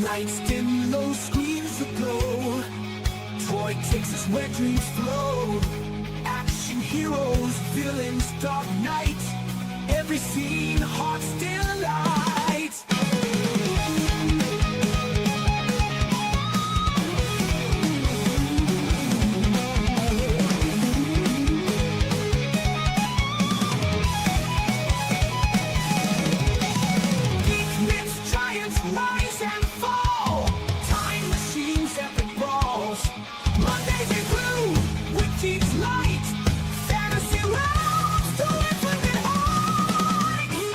Lights dim, low screens aglow. TOYG takes us where dreams flow. Action heroes, villains, dark night. Every scene, heart still alight. Geek myths, giants rise and fall. Time machines, epic brawls. Mondays in blue, with Geek's light. Fantasy realms to infinite heights.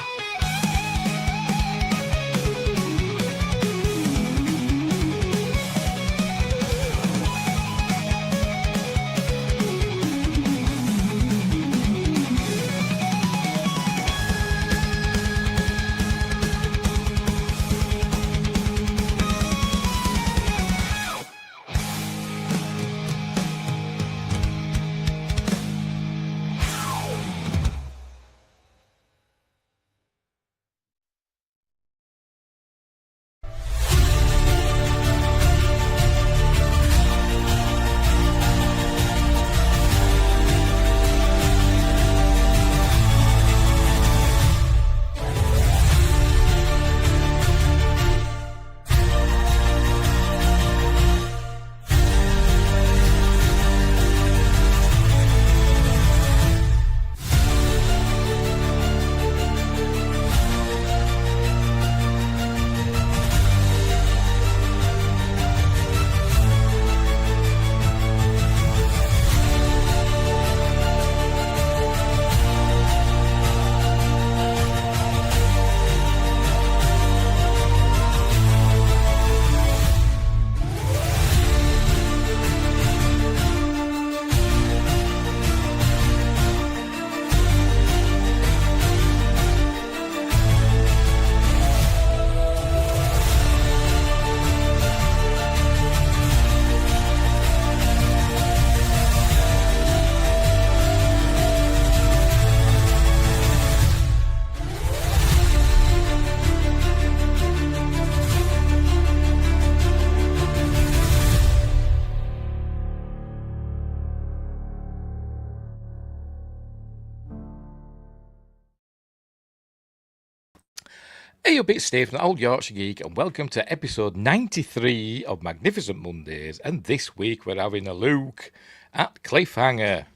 Hey up, it's Steve from the Old Yorkshire Geek, and welcome to episode 93 of Magnificent Mondays. And this week we're having a look at Cliffhanger.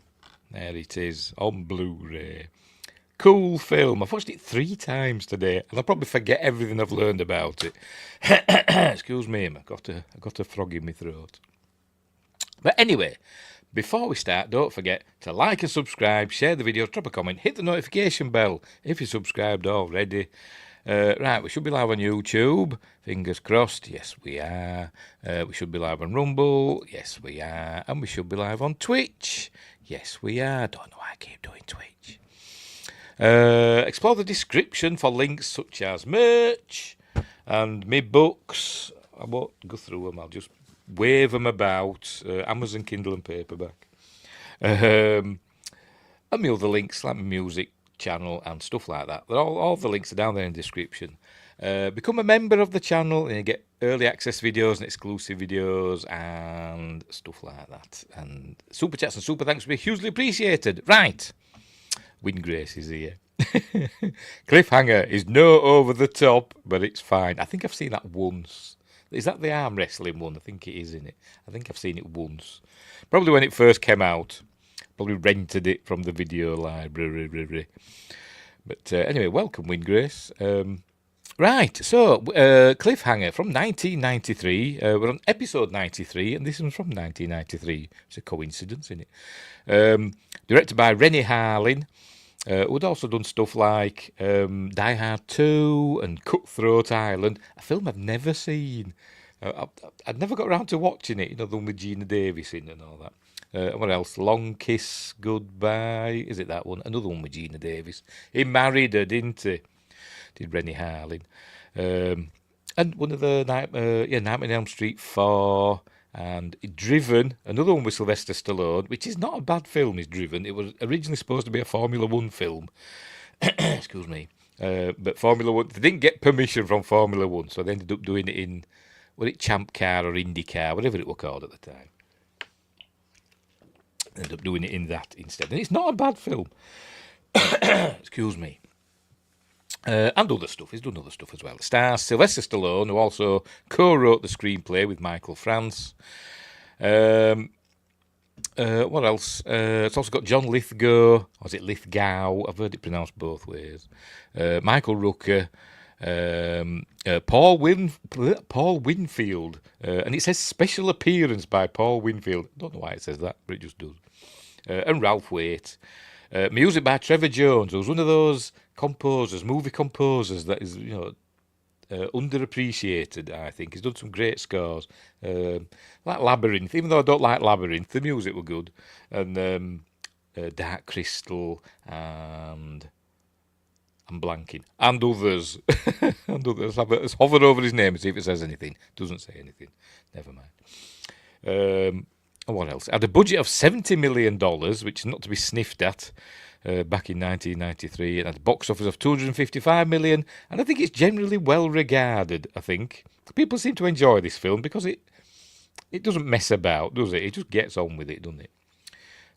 There it is, on Blu-ray. Cool film. I've watched it 3 times today, and I'll probably forget everything I've learned about it. Excuse me, I've got a frog in my throat. But anyway, before we start, don't forget to like and subscribe, share the video, drop a comment, hit the notification bell if you're subscribed already. Right, we should be live on YouTube. Fingers crossed. Yes, we are. We should be live on Rumble. Yes, we are. And we should be live on Twitch. Yes, we are. Don't know why I keep doing Twitch. Explore the description for links such as merch and my books. I won't go through them. I'll just wave them about. Amazon Kindle and paperback. And my other links like my music channel and stuff like that. All the links are down there in the description. Become a member of the channel and you get early access videos and exclusive videos and stuff like that. And super chats and super thanks will be hugely appreciated. Right. Win Grace is here. Cliffhanger is no over the top, but it's fine. I think I've seen that once. Is that the arm wrestling one? I think it is, isn't it? I think I've seen it once. Probably when it first came out. Probably rented it from the video library. But anyway, welcome, Win Grace. Right, so Cliffhanger from 1993. We're on episode 93, and this one's from 1993. It's a coincidence, isn't it? Directed by Rennie Harlin, who'd also done stuff like Die Hard 2 and Cutthroat Island, a film I've never seen. I'd never got around to watching it, you know, the one with Gina Davis in and all that. What else? Long Kiss Goodbye. Is it that one? Another one with Gina Davis. He married her, didn't he? Did Rennie Harlin. And one of the Nightmare on Elm Street 4. And Driven, another one with Sylvester Stallone, which is not a bad film, is Driven. It was originally supposed to be a Formula One film. Excuse me. But Formula One, they didn't get permission from Formula One, so they ended up doing it in, was it Champ Car or Indy Car, whatever it was called at the time. Ended up doing it in that instead. And it's not a bad film. Excuse me. And other stuff. He's done other stuff as well. It stars Sylvester Stallone, who also co-wrote the screenplay with Michael France. What else? It's also got John Lithgow. Or is it Lithgow? I've heard it pronounced both ways. Michael Rooker. Paul Winfield. And it says special appearance by Paul Winfield. I don't know why it says that, but it just does. And Ralph Waite. Music by Trevor Jones, who's one of those composers, movie composers that is, you know, underappreciated, I think. He's done some great scores. Like Labyrinth, even though I don't like Labyrinth, the music were good. And Dark Crystal and I'm blanking. And others. And others. Let's hover over his name and see if it says anything. Doesn't say anything. Never mind. What else? Had a budget of $70 million, which is not to be sniffed at, back in 1993. It had a box office of $255 million, and I think it's generally well regarded, I think. People seem to enjoy this film because it doesn't mess about, does it? It just gets on with it, doesn't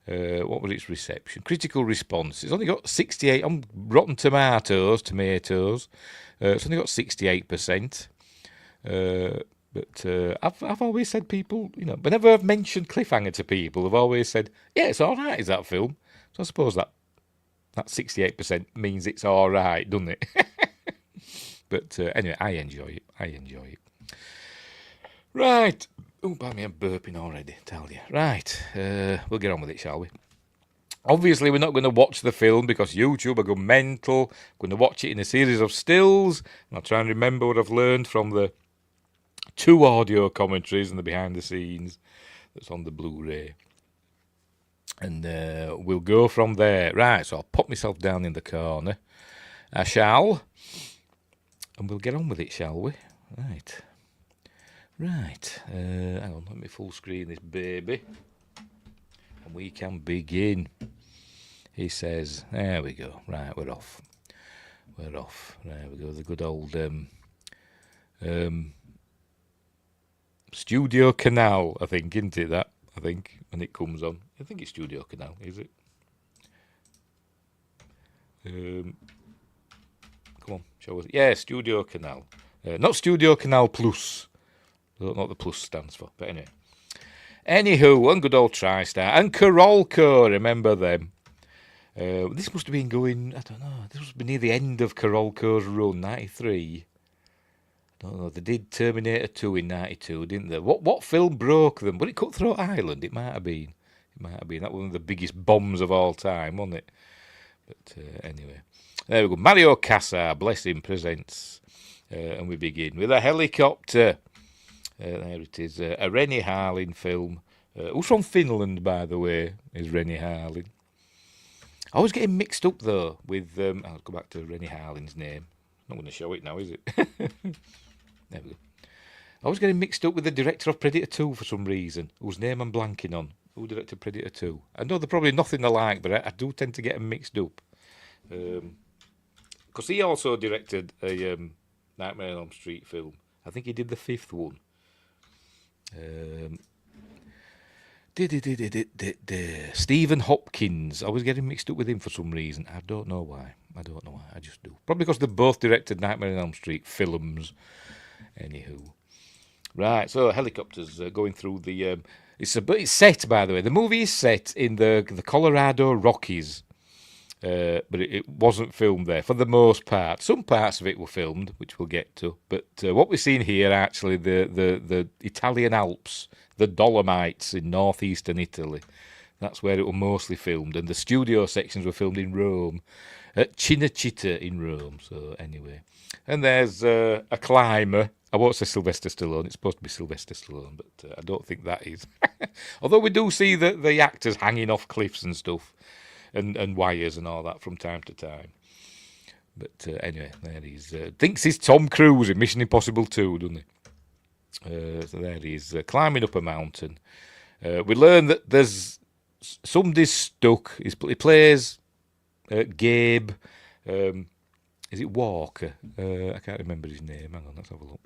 it? What was its reception? Critical response. It's only got 68 on Rotten Tomatoes. It's only got 68%. But I've always said people, you know, whenever I've mentioned Cliffhanger to people, I've always said, yeah, it's all right, is that film? So I suppose that 68% means it's all right, doesn't it? But anyway, I enjoy it. Right. Oh, by me, I'm burping already, tell you. Right. We'll get on with it, shall we? Obviously, we're not going to watch the film because YouTube will go mental. We're going to watch it in a series of stills. And I'll try and remember what I've learned from the 2 audio commentaries and the behind the scenes that's on the Blu-ray. And we'll go from there. Right, so I'll pop myself down in the corner. I shall. And we'll get on with it, shall we? Right. Hang on, let me full screen this baby. And we can begin. He says, there we go. Right, we're off. There we go. The good old Studio Canal, I think, isn't it that? I think, when it comes on. I think it's Studio Canal, is it? Come on, show us. Yeah, Studio Canal. Not Studio Canal Plus. I don't know what the plus stands for, but anyway. Anywho, one good old TriStar. And Carolco, remember them. This must have been going, I don't know, this must be near the end of Carolco's run, 93. I don't know, they did Terminator 2 in 92, didn't they? What film broke them? Was it Cutthroat Island? It might have been. That was one of the biggest bombs of all time, wasn't it? But anyway. There we go. Mario Casar, bless him, presents. And we begin with a helicopter. There it is. A Rennie Harlin film. Who's from Finland, by the way, is Rennie Harlin. I was getting mixed up, though, with... I'll go back to Rennie Harlin's name. I'm not going to show it now, is it? There we go. I was getting mixed up with the director of Predator 2 for some reason, whose name I'm blanking on. Who directed Predator 2? I know they're probably nothing alike, but I do tend to get them mixed up. Because he also directed a Nightmare on Elm Street film. I think he did the 5th one. Stephen Hopkins. I was getting mixed up with him for some reason. I don't know why. I just do. Probably because they both directed Nightmare on Elm Street films. Anywho. Right, so helicopters going through the... It's set, by the way. The movie is set in the Colorado Rockies. But it wasn't filmed there for the most part. Some parts of it were filmed, which we'll get to. But what we're seeing here, actually, the Italian Alps, the Dolomites in northeastern Italy. That's where it was mostly filmed. And the studio sections were filmed in Rome, at Cinecittà in Rome. So anyway. And there's a climber. I won't say Sylvester Stallone. It's supposed to be Sylvester Stallone, but I don't think that is. Although we do see the actors hanging off cliffs and stuff. And wires and all that from time to time. But anyway, there he is. Thinks he's Tom Cruise in Mission Impossible 2, doesn't he? So there he is, climbing up a mountain. We learn that there's somebody's stuck. He plays Gabe. Is it Walker? I can't remember his name. Hang on, let's have a look.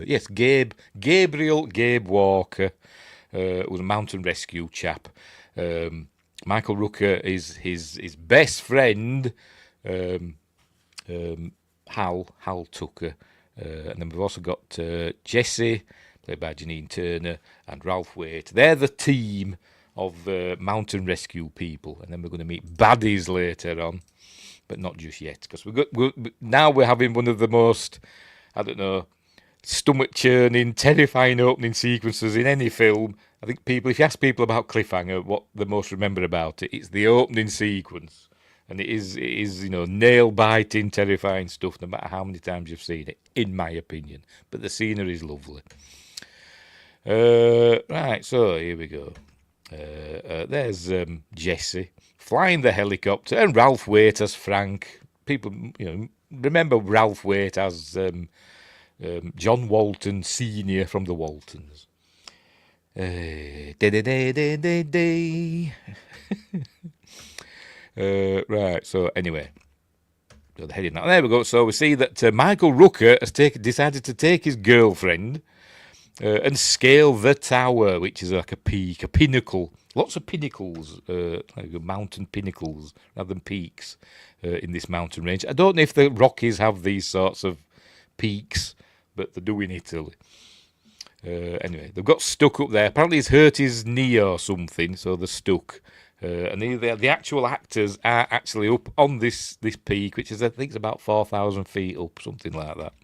Yes, Gabriel Walker. Was a mountain rescue chap. Michael Rooker is his best friend, Hal Tucker, and then we've also got Jesse, played by Janine Turner, and Ralph Waite. They're the team of mountain rescue people, and then we're going to meet baddies later on, but not just yet, because now we're having one of the most, I don't know, stomach-churning, terrifying opening sequences in any film. I think if you ask people about Cliffhanger, what they most remember about it, it's the opening sequence. And it is nail-biting, terrifying stuff, no matter how many times you've seen it, in my opinion. But the scenery is lovely. Right, so here we go. There's Jesse flying the helicopter, and Ralph Waite as Frank. People, remember Ralph Waite as John Walton Sr. from the Waltons. Right, so anyway, the heading now. There we go. So we see that Michael Rooker has decided to take his girlfriend and scale the tower, which is like a peak, a pinnacle. Lots of pinnacles, like mountain pinnacles rather than peaks in this mountain range. I don't know if the Rockies have these sorts of peaks, but they do in Italy. Anyway, they've got stuck up there. Apparently he's hurt his knee or something, so they're stuck. And the actual actors are actually up on this peak, which is, I think, it's about 4,000 feet up, something like that.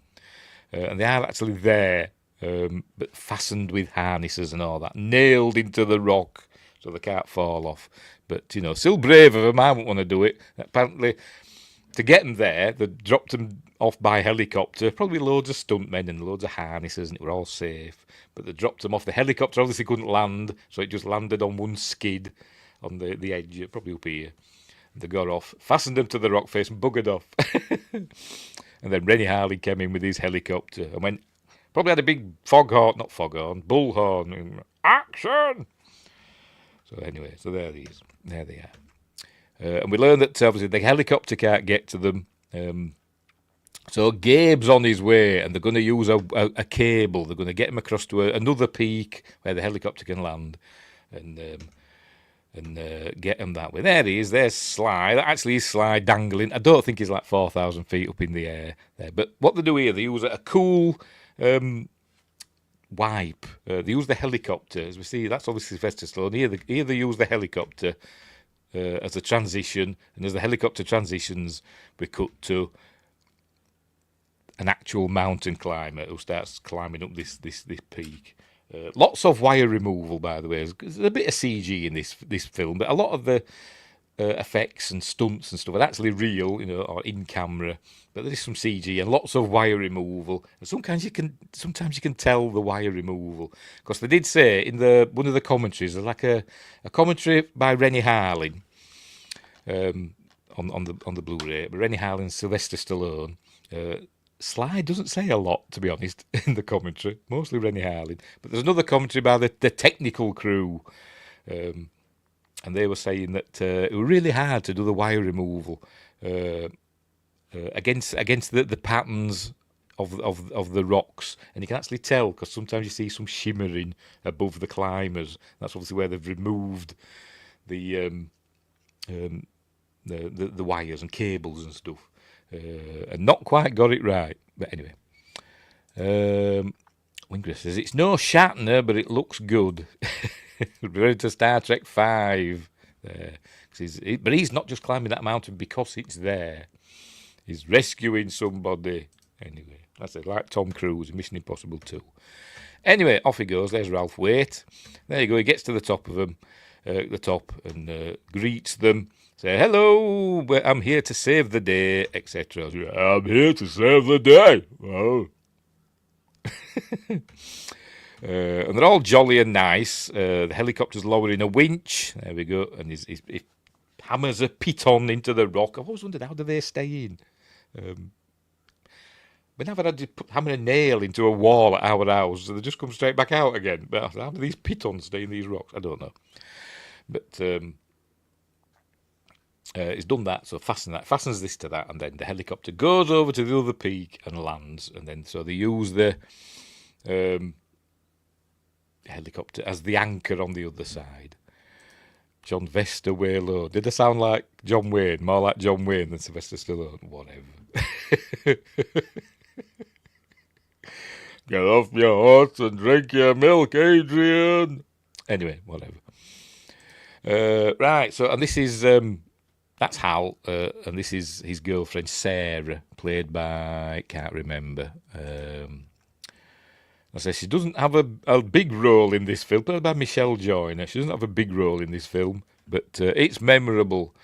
And they are actually there, but fastened with harnesses and all that, nailed into the rock so they can't fall off. But, still brave of them. I wouldn't want to do it. Apparently, to get them there, they dropped them off by helicopter, probably loads of stuntmen and loads of harnesses, and it were all safe. But they dropped them off. The helicopter obviously couldn't land, so it just landed on one skid on the edge, probably up here. And they got off, fastened them to the rock face and buggered off. And then Rennie Harlin came in with his helicopter and probably had a big bullhorn, and action! So anyway, so there he is. There they are. And we learn that obviously the helicopter can't get to them. So Gabe's on his way, and they're going to use a cable. They're going to get him across to another peak where the helicopter can land, and get him that way. There he is. There's Sly. That actually is Sly dangling. I don't think he's like 4,000 feet up in the air there. But what they do here, they use a cool wipe. They use the helicopter, as we see. That's obviously Sylvester Stallone. Here they use the helicopter as a transition, and as the helicopter transitions, we cut to an actual mountain climber who starts climbing up this peak. Lots of wire removal, by the way. There's a bit of CG in this film, but a lot of the effects and stunts and stuff are actually real, or in camera, but there is some CG and lots of wire removal. And sometimes you can tell the wire removal, because they did say in one of the commentaries, there's like a commentary by Rennie Harlin on the Blu-ray, but Rennie Harlin and Sylvester Stallone. Sly doesn't say a lot, to be honest, in the commentary, mostly Rennie Harlin. But there's another commentary by the technical crew. And they were saying that it was really hard to do the wire removal against the patterns of the rocks, and you can actually tell, because sometimes you see some shimmering above the climbers. That's obviously where they've removed the wires and cables and stuff, and not quite got it right. But anyway, Wingris says it's no Shatner, but it looks good. Ready to Star Trek 5. But he's not just climbing that mountain because it's there. He's rescuing somebody. Anyway, that's it, like Tom Cruise in Mission Impossible 2. Anyway, off he goes. There's Ralph Waite. There you go. He gets to the top of them, and greets them. Say, hello, I'm here to save the day, etc. I'm here to save the day. Oh. And they're all jolly and nice. The helicopter's lowering a winch. There we go. And he hammers a piton into the rock. I've always wondered, how do they stay in? We never had to hammer a nail into a wall at our house, so they just come straight back out again. But how do these pitons stay in these rocks? I don't know. But it's done that, so fastens this to that, and then the helicopter goes over to the other peak and lands. And then so they use the helicopter as the anchor on the other side. John Vesta way low. Did I sound like John Wayne? More like John Wayne than Sylvester Stallone. Whatever. Get off your horse and drink your milk, Adrian. Anyway, whatever. Right, so, and this is, that's Hal, and this is his girlfriend, Sarah, played by, can't remember, I say she doesn't have a big role in this film, played by Michelle Joyner. She doesn't have a big role in this film, but it's memorable.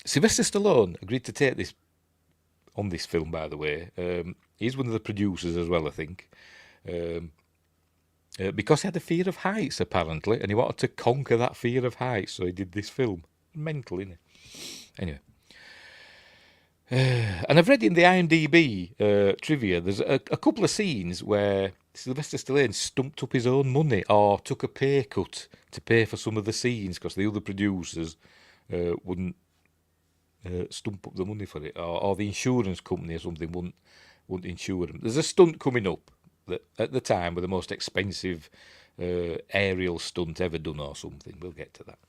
Sylvester Stallone agreed to take this on this film, by the way. He's one of the producers as well, I think. Because he had a fear of heights, apparently, and he wanted to conquer that fear of heights, so he did this film. Mental, innit? Anyway. And I've read in the IMDb trivia, there's a couple of scenes where Sylvester Stallone stumped up his own money or took a pay cut to pay for some of the scenes because the other producers wouldn't stump up the money for it, or the insurance company or something wouldn't insure him. There's a stunt coming up that at the time were the most expensive aerial stunt ever done or something. We'll get to that.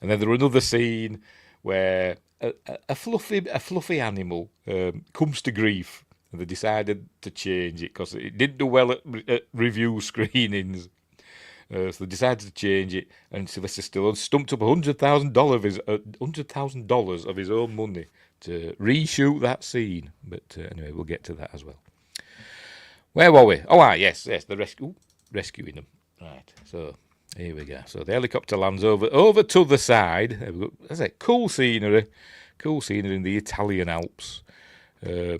And then there was another scene where a fluffy animal comes to grief, and they decided to change it because it didn't do well at review screenings. So they decided to change it, and Sylvester Stallone stumped up $100,000 of his own money to reshoot that scene. But anyway, we'll get to that as well. Where were we? Oh, yes, the rescuing them. Right, so here we go. So the helicopter lands over to the side. There we go. That's it. Cool scenery in the Italian Alps. So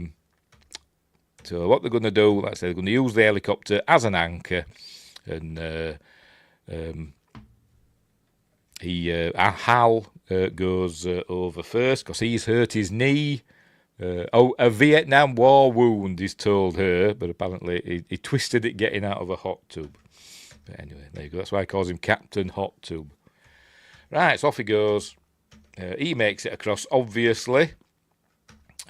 what they're going to do, like I said, they're going to use the helicopter as an anchor, and Hal goes over first because he's hurt his knee. A Vietnam War wound, he's told her, but apparently he twisted it getting out of a hot tub. But anyway, there you go. That's why he calls him Captain Hot Tub. Right, so off he goes. He makes it across, obviously.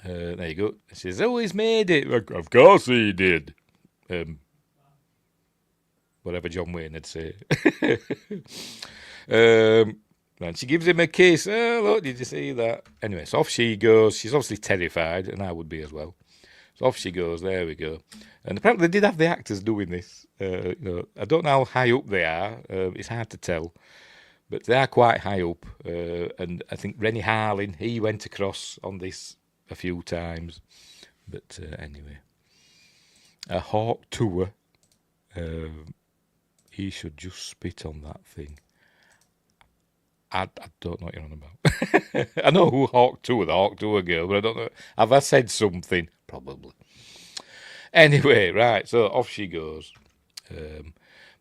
There you go. He says, oh, he's made it. Of course he did. Whatever John Wayne would say. And she gives him a kiss. Oh, look, did you see that? Anyway, so off she goes. She's obviously terrified, and I would be as well. So off she goes. There we go. And apparently they did have the actors doing this. I don't know how high up they are. It's hard to tell. But they are quite high up. And I think Rennie Harlin, he went across on this a few times. But anyway. A hawk tour. He should just spit on that thing. I don't know what you're on about. I know who Hawk Tuah, the Hawk Tuah girl, but I don't know. Have I said something? Probably. Anyway, right, so off she goes.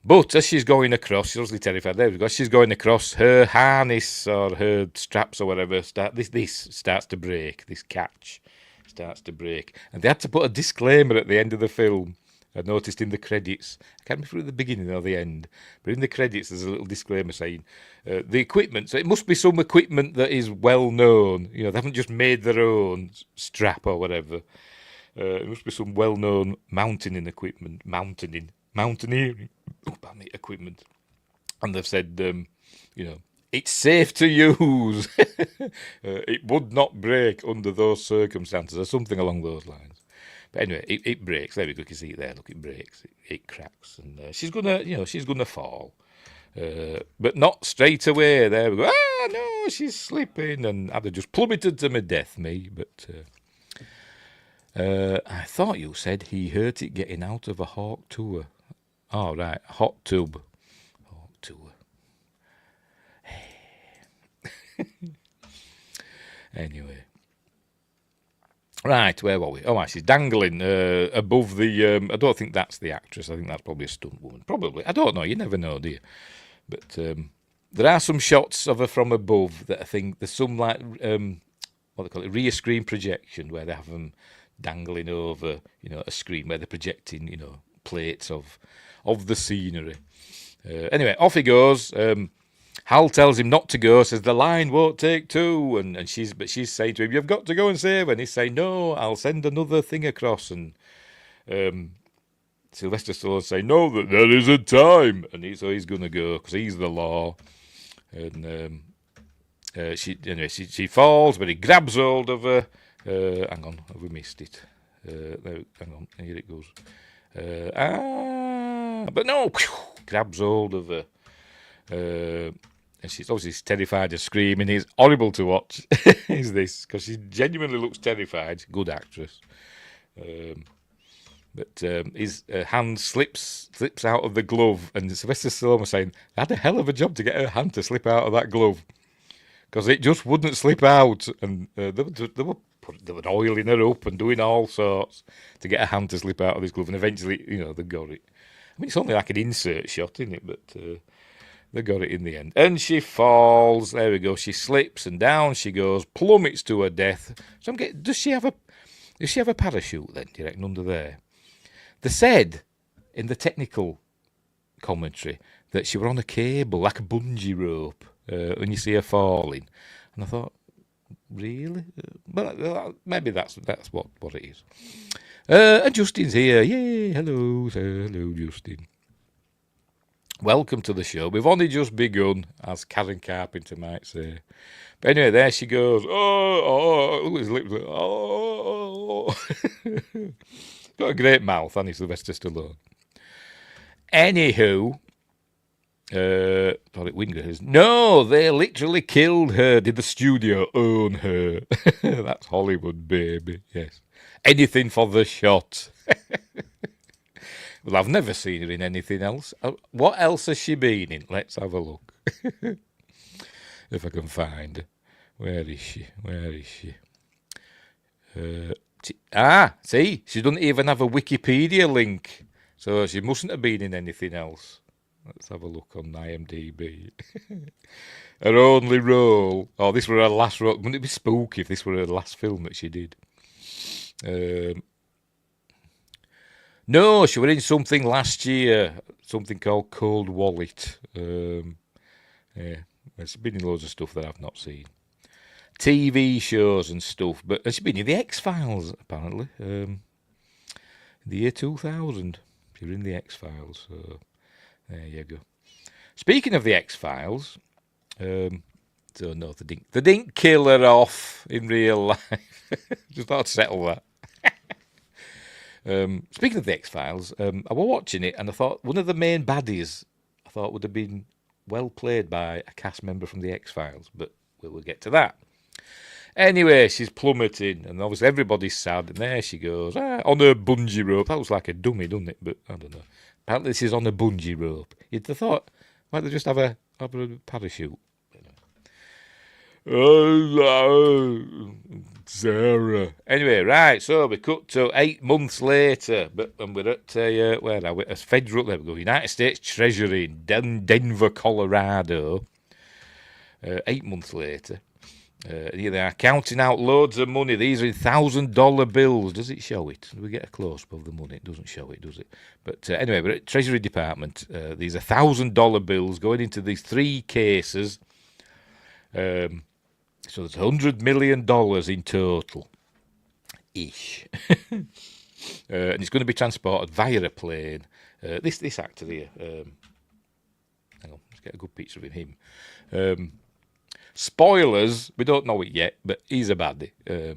But as she's going across, she's obviously terrified. There we go. She's going across, her harness or her straps or whatever, this starts to break. This catch starts to break. And they had to put a disclaimer at the end of the film. I noticed in the credits, I can't remember if it was at the beginning or the end, but in the credits there's a little disclaimer saying the equipment, so it must be some equipment that is well known. You know, they haven't just made their own strap or whatever. It must be some well known mountaineering equipment. Equipment. And they've said, you know, it's safe to use. It would not break under those circumstances or something along those lines. But anyway, it breaks. There we go. You can see it there. Look, it breaks. It cracks, and she's gonna fall, but not straight away. There we go. Ah, no, she's slipping, and I'd have just plummeted to my death, me. But I thought you said he hurt it getting out of a Hawk Tuah. Oh, right, hot tub. Hawk Tuah. Anyway. Right, where were we? Oh, she's dangling above the... I don't think that's the actress. I think that's probably a stunt woman. Probably. I don't know. You never know, do you? But there are some shots of her from above that I think... There's some, like, what they call it, rear screen projection, where they have them dangling over, you know, a screen where they're projecting, you know, plates of the scenery. Anyway, off he goes. Hal tells him not to go, says the line won't take two, and she's saying to him, you've got to go and save her. And he's saying, no, I'll send another thing across. And Sylvester Stallone saying, no, that there isn't time. And so he's going to go because he's the law. And she falls, but he grabs hold of her. Hang on, have we missed it? Hang on, here it goes. But no, grabs hold of her. And she's obviously terrified of screaming. It's horrible to watch, is this, because she genuinely looks terrified. Good actress. But his hand slips out of the glove, and Sylvester Stallone was saying, they had a hell of a job to get her hand to slip out of that glove, because it just wouldn't slip out, and they were oiling her up and doing all sorts to get her hand to slip out of this glove, and eventually, you know, they got it. I mean, it's only like an insert shot, isn't it? But they got it in the end. And she falls. There we go. She slips and down she goes, plummets to her death. So does she have a parachute then, do you reckon, under there? They said in the technical commentary that she were on a cable, like a bungee rope, when you see her falling. And I thought, really? But maybe that's what it is. And Justin's here. Yay! Hello, Justin. Welcome to the show. We've only just begun, as Karen Carpenter might say. But anyway, there she goes. Oh, look at his lips. Oh. Got a great mouth, hasn't he, Sylvester Stallone? Anywho, thought it Wingers. No, they literally killed her. Did the studio own her? That's Hollywood, baby. Yes. Anything for the shot. Well, I've never seen her in anything else. What else has she been in? Let's have a look. If I can find her. Where is she? See, she doesn't even have a Wikipedia link. So she mustn't have been in anything else. Let's have a look on IMDb. Her only role. Oh, this were her last role. Wouldn't it be spooky if this were her last film that she did? No, she was in something last year, something called Cold Wallet. Yeah, she's been in loads of stuff that I've not seen. TV shows and stuff, but she's been in the X-Files, apparently. In the year 2000, she was in the X-Files, so there you go. Speaking of the X-Files, so no, they didn't kill her off in real life. Just thought I'd settle that. Speaking of the X-Files, I was watching it and I thought one of the main baddies I thought would have been well played by a cast member from the X-Files, but we'll get to that. Anyway, she's plummeting and obviously everybody's sad and there she goes on her bungee rope. That looks like a dummy, doesn't it? But I don't know. Apparently she's on a bungee rope. You'd have thought, why don't they just have a parachute? Sarah. Anyway, right, so we cut to 8 months later, and we're at, where are we? A federal, there we go, United States Treasury in Denver, Colorado. 8 months later. Here they are counting out loads of money. These are in $1,000 bills. Does it show it? Do we get a close-up of the money? It doesn't show it, does it? But anyway, we're at Treasury Department. These are $1,000 bills going into these 3 cases. So there's $100 million in total. Ish. And it's going to be transported via a plane. This actor here. Hang on, let's get a good picture of him. Spoilers, we don't know it yet, but he's a baddie. I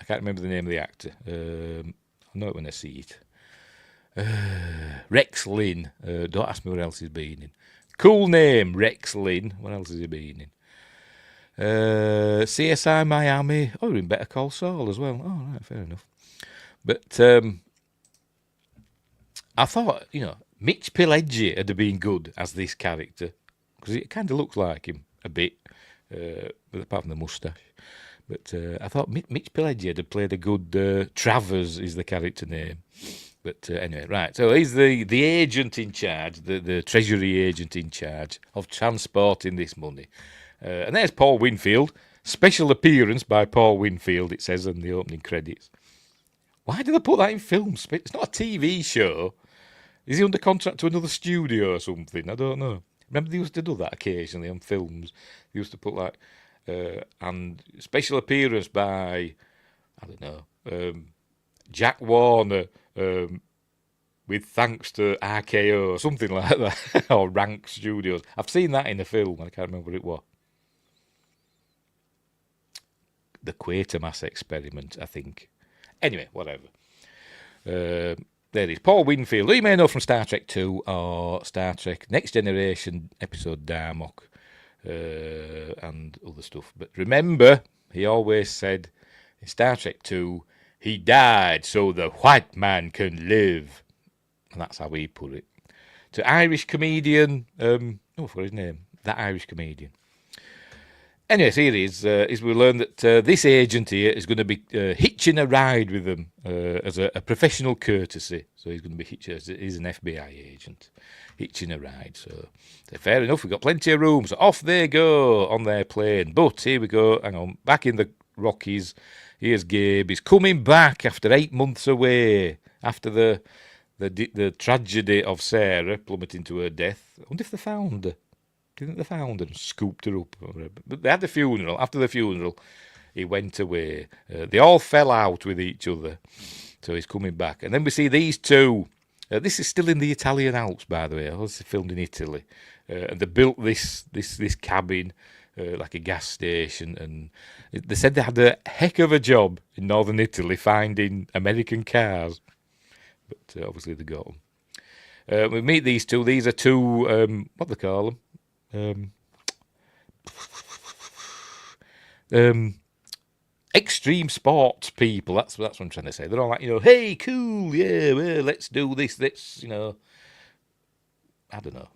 can't remember the name of the actor. I'll know it when I see it. Rex Lynn. Don't ask me what else he's been in. Cool name, Rex Lynn. What else has he been in? CSI Miami. Oh, you're in Better Call Saul as well. Oh, right, fair enough. But I thought, Mitch Pileggi had been good as this character, because it kind of looks like him a bit. Apart from the moustache. But I thought Mitch Pileggi had played a good Travers is the character name. But anyway, right. So he's the agent in charge, the Treasury agent in charge of transporting this money. And there's Paul Winfield. Special appearance by Paul Winfield, it says in the opening credits. Why do they put that in films? It's not a TV show. Is he under contract to another studio or something? I don't know. Remember they used to do that occasionally on films. They used to put like, and special appearance by, I don't know, Jack Warner, with thanks to RKO or something like that, or Rank Studios. I've seen that in a film, I can't remember what it was. The Quatermass Experiment, I think. Anyway, whatever. There it is. Paul Winfield, who you may know from Star Trek 2 or Star Trek Next Generation episode Darmok, and other stuff. But remember, he always said in Star Trek 2, he died so the white man can live. And that's how he put it. To Irish comedian, I forgot his name, that Irish comedian. Anyway, so here is we learn that this agent here is going to be hitching a ride with them as a professional courtesy. So he's going to be he's an FBI agent, hitching a ride. So fair enough, we've got plenty of room. So off they go on their plane. But here we go, hang on, back in the Rockies. Here's Gabe. He's coming back after 8 months away, after the tragedy of Sarah plummeting to her death. I wonder if they found her. Do you think they found her and scooped her up? But they had the funeral. After the funeral, he went away. They all fell out with each other. So he's coming back. And then we see these two. This is still in the Italian Alps, by the way. It was filmed in Italy. And they built this cabin, like a gas station. And they said they had a heck of a job in northern Italy finding American cars. But obviously they got them. We meet these two. These are two, what do they call them? Extreme sports people. That's what I'm trying to say. They're all like, hey, cool, yeah, well, let's do this. Let's, I don't know.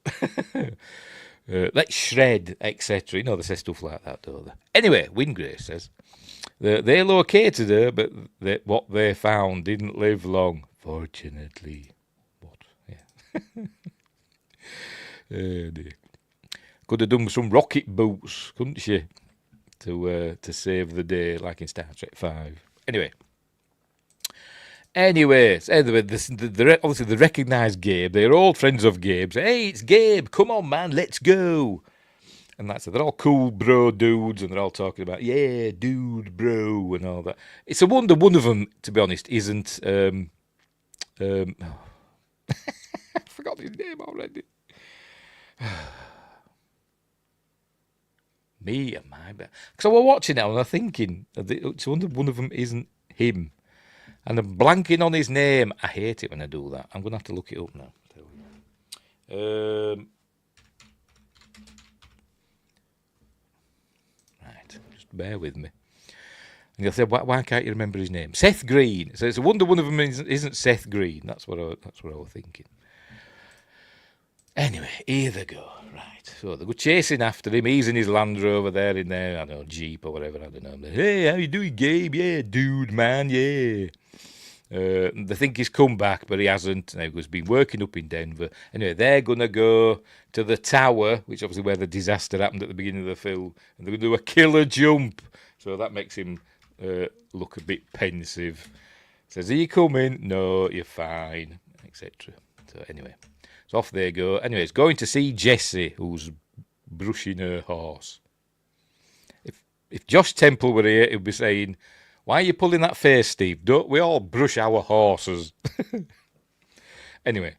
Let's shred, etc. They say stuff like that, don't they? Anyway, Wingrace says they located her, but what they found didn't live long. Fortunately, what? Yeah. Dear. Could have done some rocket boots, couldn't she, to save the day, like in Star Trek 5. Anyway, obviously they recognise Gabe. They're old friends of Gabe's. Hey, it's Gabe. Come on, man, let's go. And that's it. They're all cool bro dudes, and they're all talking about, yeah, dude, bro, and all that. It's a wonder one of them, to be honest, isn't... I forgot his name already. Me and my bed. Because I was watching it and I'm thinking, it's a wonder one of them isn't him. And I'm blanking on his name. I hate it when I do that. I'm going to have to look it up now. Right, just bear with me. And you'll say, why can't you remember his name? Seth Green. So it's a wonder one of them isn't Seth Green. That's what I was thinking. Anyway, here they go. Right, so they go chasing after him. He's in his Land Rover there in there, I don't know, Jeep or whatever, I don't know. Hey, how you doing, Gabe? Yeah, dude, man, yeah. They think he's come back, but he hasn't. Now he's been working up in Denver. Anyway, they're going to go to the tower, which obviously where the disaster happened at the beginning of the film, and they're going to do a killer jump. So that makes him look a bit pensive. Says, are you coming? No, you're fine, etc. So anyway, so off they go. Anyway, it's going to see Jessie, who's brushing her horse. If Josh Temple were here, he'd be saying, why are you pulling that face, Steve? Don't we all brush our horses? Anyway,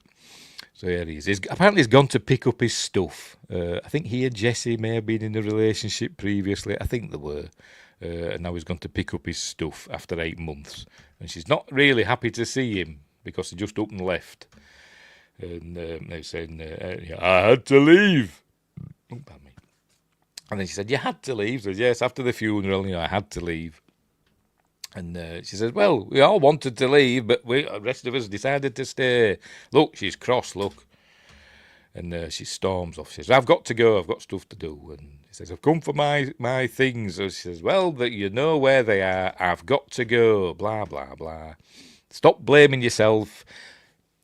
so here he is. Apparently he's gone to pick up his stuff. I think he and Jessie may have been in a relationship previously. I think they were. And now he's gone to pick up his stuff after 8 months. And she's not really happy to see him because he just up and left. And they're saying, I had to leave. Oh, pardon me. And then she said, you had to leave? She said, yes, after the funeral, I had to leave. And she says, well, we all wanted to leave, but the rest of us decided to stay. Look, she's cross, look. And she storms off. She says, I've got to go, I've got stuff to do. And he says, I've come for my things. So she says, well, that you know where they are, I've got to go, blah, blah, blah. Stop blaming yourself.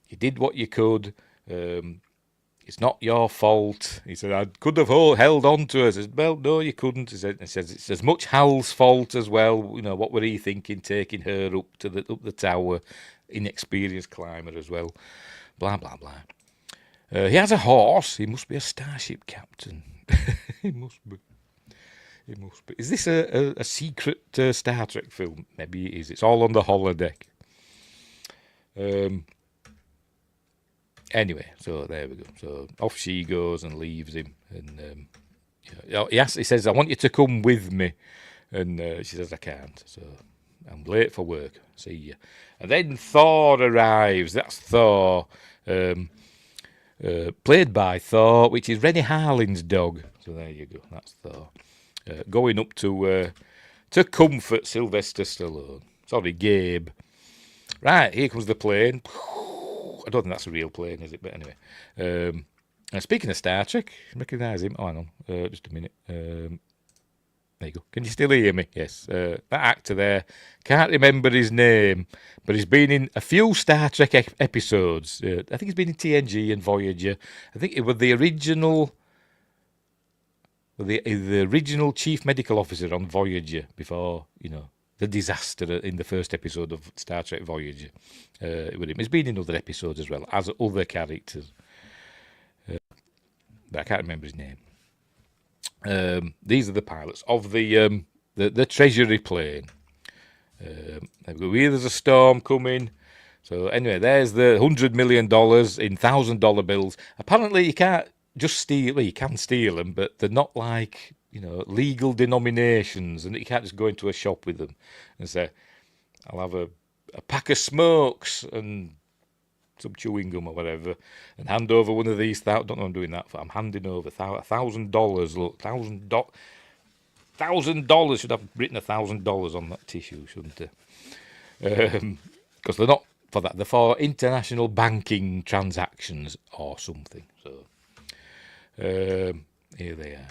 You did what you could. It's not your fault. He said, I could have held on to her. I said, well, no, you couldn't. He says, it's as much Hal's fault as well. What were he thinking, taking her up the tower, inexperienced climber as well, blah, blah, blah. He has a horse. He must be a starship captain. He must be. Is this a secret Star Trek film? Maybe it is. It's all on the holodeck. Anyway, so there we go. So off she goes and leaves him. And he says, I want you to come with me. And she says, I can't. So I'm late for work. See you. And then Thor arrives. That's Thor. Played by Thor, which is Rennie Harlin's dog. So there you go. That's Thor. Going up to comfort Sylvester Stallone. Sorry, Gabe. Right, here comes the plane. I don't think that's a real plane, is it? But anyway. And speaking of Star Trek, recognise him. Oh, hang on. Just a minute. There you go. Can you still hear me? Yes. That actor there, can't remember his name, but he's been in a few Star Trek episodes. I think he's been in TNG and Voyager. I think it was the original chief medical officer on Voyager before, the disaster in the first episode of Star Trek Voyager. With him. He's been in other episodes as well, as other characters. But I can't remember his name. These are the pilots of the Treasury plane. There's a storm coming. So anyway, there's the $100 million in $1,000 bills. Apparently you can't just steal. Well, you can steal them, but they're not like legal denominations, and you can't just go into a shop with them and say, I'll have a pack of smokes and some chewing gum or whatever, and hand over one of these. Don't know what I'm doing that for. I'm handing over $1,000. Look, $1,000 should have written $1,000 on that tissue, shouldn't they? Because they're not for that. They're for international banking transactions or something. So here they are.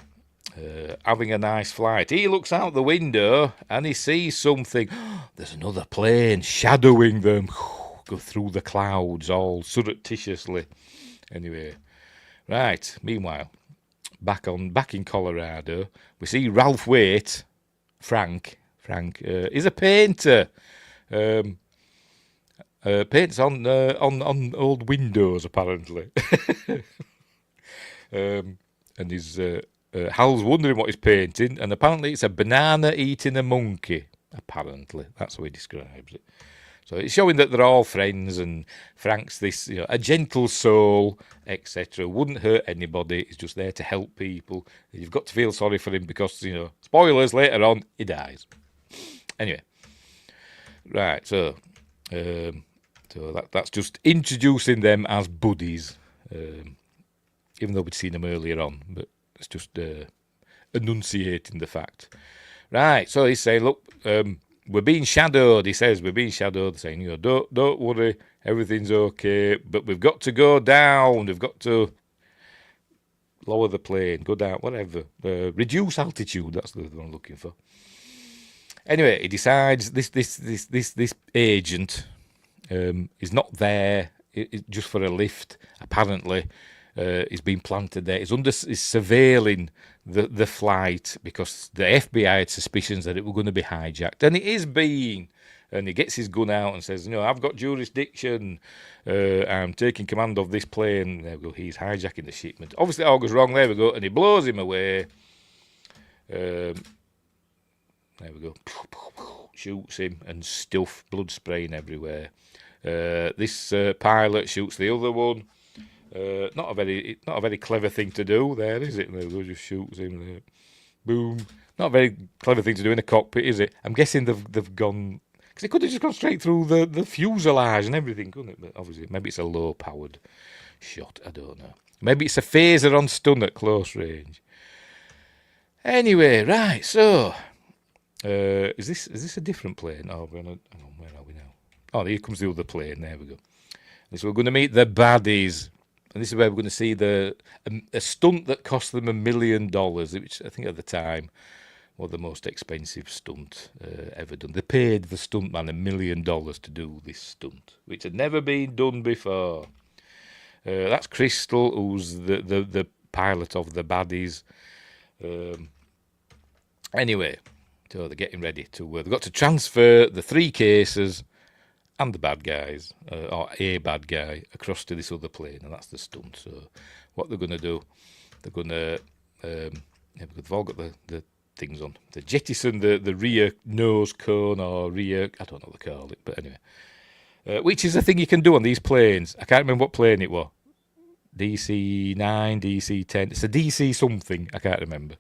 Having a nice flight. He looks out the window and he sees something. There's another plane shadowing them. Go through the clouds all surreptitiously. Anyway, right. Meanwhile, back in Colorado, we see Ralph Waite, Frank is a painter. Paints on old windows apparently. And he's Hal's wondering what he's painting, and apparently it's a banana eating a monkey. Apparently, that's how he describes it. So it's showing that they're all friends, and Frank's this, a gentle soul, etc. Wouldn't hurt anybody. He's just there to help people. You've got to feel sorry for him because, spoilers, later on, he dies. Anyway. Right, so that's just introducing them as buddies, even though we'd seen them earlier on, but it's just enunciating the fact. Right, so he's saying, look, we're being shadowed. He says we're being shadowed, saying, don't worry, everything's okay, but we've got to go down. We've got to lower the plane, go down, whatever. Reduce altitude, that's the one I'm looking for. Anyway, he decides this agent is not there just for a lift. Apparently, he's been planted there. He's surveilling the flight because the FBI had suspicions that it was going to be hijacked, and it is being. And he gets his gun out and says, I've got jurisdiction. I'm taking command of this plane. There we go. He's hijacking the shipment. Obviously, it all goes wrong. There we go. And he blows him away. There we go. Shoots him and stuff, blood spraying everywhere. This pilot shoots the other one. Not a very clever thing to do there, is it? There we go. Just shoots him. There. Boom. Not a very clever thing to do in a cockpit, is it? I'm guessing they've gone. Because it could have just gone straight through the fuselage and everything, couldn't it? But obviously, maybe it's a low-powered shot. I don't know. Maybe it's a phaser on stun at close range. Anyway, right. So, is this a different plane? Oh, hang on, where are we now? Oh, here comes the other plane. There we go. And so we're going to meet the baddies, and this is where we're going to see a stunt that cost them $1 million, which I think at the time. Well, the most expensive stunt ever done. They paid the stuntman $1 million to do this stunt, which had never been done before. That's Crystal, who's the pilot of the baddies. Anyway, so they're getting ready to. They've got to transfer the 3 cases and the bad guys, or a bad guy, across to this other plane, and that's the stunt. So, what they're going to do, they're going to. They've all got the things on. They jettison the rear nose cone or rear, I don't know what they call it, but anyway. Which is a thing you can do on these planes. I can't remember what plane it was. DC-9, DC-10. It's a DC something, I can't remember.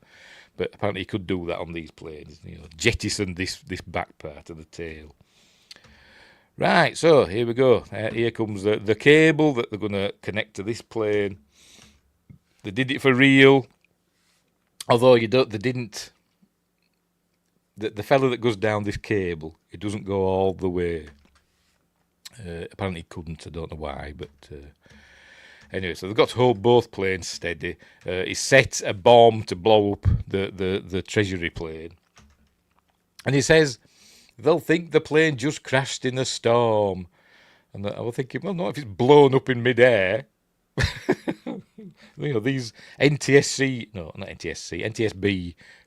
But apparently you could do that on these planes. Jettison this back part of the tail. Right, so here we go. Here comes the cable that they're going to connect to this plane. They did it for real. Although they didn't. The fellow that goes down this cable, it doesn't go all the way. Apparently he couldn't, I don't know why, but anyway, so they've got to hold both planes steady. He set a bomb to blow up the Treasury plane. And he says, they'll think the plane just crashed in a storm. And I was thinking, well, not if it's blown up in midair. These NTSB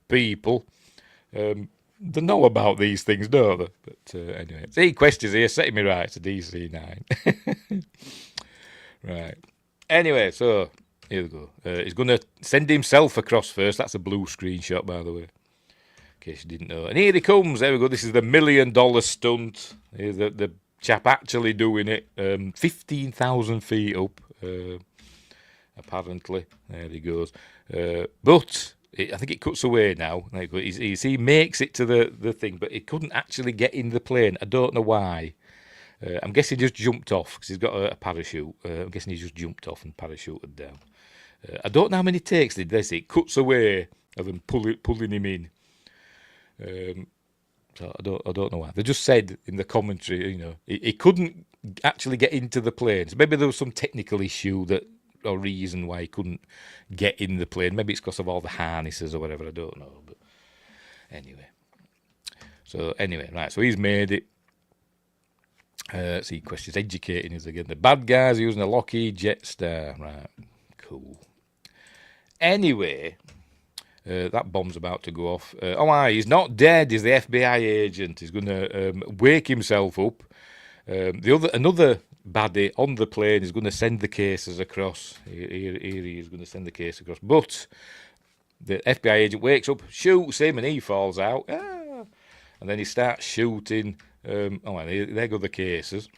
people, they know about these things, don't they? But anyway, see questions here, setting me right. It's a DC-9. Right. Anyway, so here we go. He's going to send himself across first. That's a blue screenshot, by the way, in case you didn't know. And here he comes. There we go. This is the $1 million stunt. Here's the chap actually doing it. 15,000 feet up, apparently. There he goes. But I think it cuts away now. He makes it to the thing, but he couldn't actually get in the plane. I don't know why. I'm guessing he just jumped off because he's got a parachute. I'm guessing he just jumped off and parachuted down. I don't know how many takes did this. It cuts away of them pulling him in. So I don't know why. They just said in the commentary, he couldn't actually get into the plane. So maybe there was some technical issue or reason why he couldn't get in the plane. Maybe it's because of all the harnesses or whatever. I don't know. But anyway. Right. So he's made it. See questions. Educating us again. The bad guys are using a Lockheed Jetstar. Right. Cool. Anyway, that bomb's about to go off. He's not dead. He's the FBI agent. He's going to wake himself up. Another baddie on the plane is going to send the cases across. Here he is going to send the case across. But the FBI agent wakes up, shoots him, and he falls out. And then he starts shooting. There go the cases.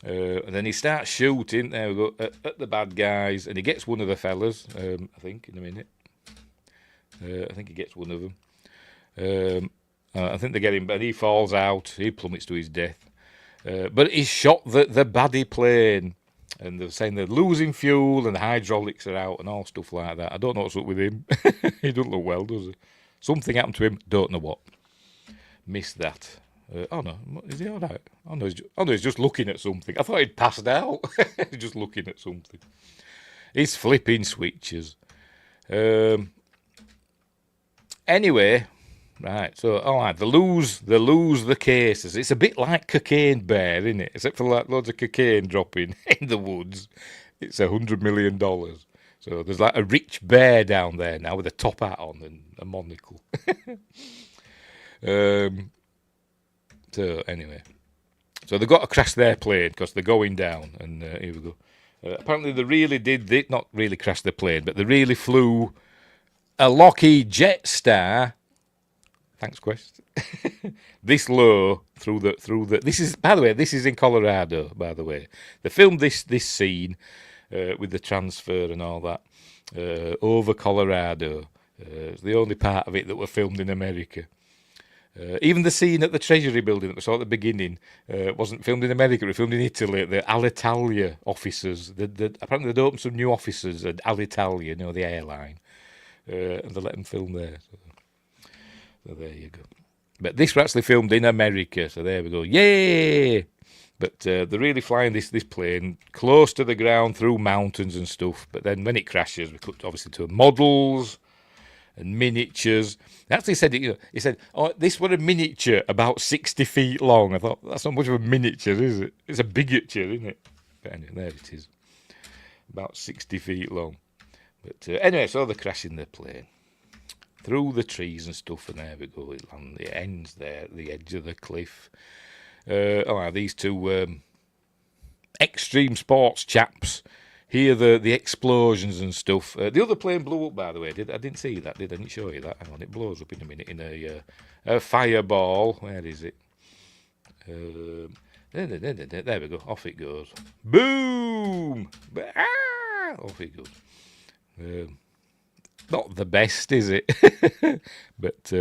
And then he starts shooting. There we go at the bad guys, and he gets one of the fellas. I think in a minute. I think he gets one of them. I think they get him, but he falls out. He plummets to his death. But he shot the baddie plane, and they're saying they're losing fuel and the hydraulics are out and all stuff like that. I don't know what's up with him. He doesn't look well, does he? Something happened to him. Don't know what. Missed that. Is he all right? He's just looking at something. I thought he'd passed out. He's just looking at something. He's flipping switches. Anyway, right. So, all right, they lose the cases. It's a bit like Cocaine Bear, isn't it? Except for like loads of cocaine dropping in the woods. It's $100 million. So there's like a rich bear down there now with a top hat on and a monocle. So anyway, so they've got to crash their plane because they're going down. And here we go. Apparently they really did not really crash the plane, but they really flew a Lockheed Jetstar. Thanks, Quest. This low through the. This is, by the way, this is in Colorado. By the way, they filmed this scene with the transfer and all that over Colorado. It's the only part of it that were filmed in America. Even the scene at the Treasury building that we saw at the beginning wasn't filmed in America. It was filmed in Italy. The Alitalia officers. Apparently they'd opened some new offices at Alitalia, you know, the airline, and they let them film there. So there you go. But this was actually filmed in America, so there we go. Yay! But they're really flying this plane close to the ground through mountains and stuff. But then when it crashes, we cut obviously to models and miniatures. He actually said it. You know, he said, "Oh, this was a miniature about 60 feet long." I thought that's not much of a miniature, is it? It's a bigature, isn't it? But anyway, there it is, about 60 feet long. But anyway, so they're crashing their plane through the trees and stuff, and there we go. It ends there at the edge of the cliff. These two extreme sports chaps hear the explosions and stuff. The other plane blew up, by the way. I didn't see that. I didn't show you that. Hang on, it blows up in a minute in a fireball. Where is it? There we go. Off it goes. Boom! Off it goes. Not the best, is it? But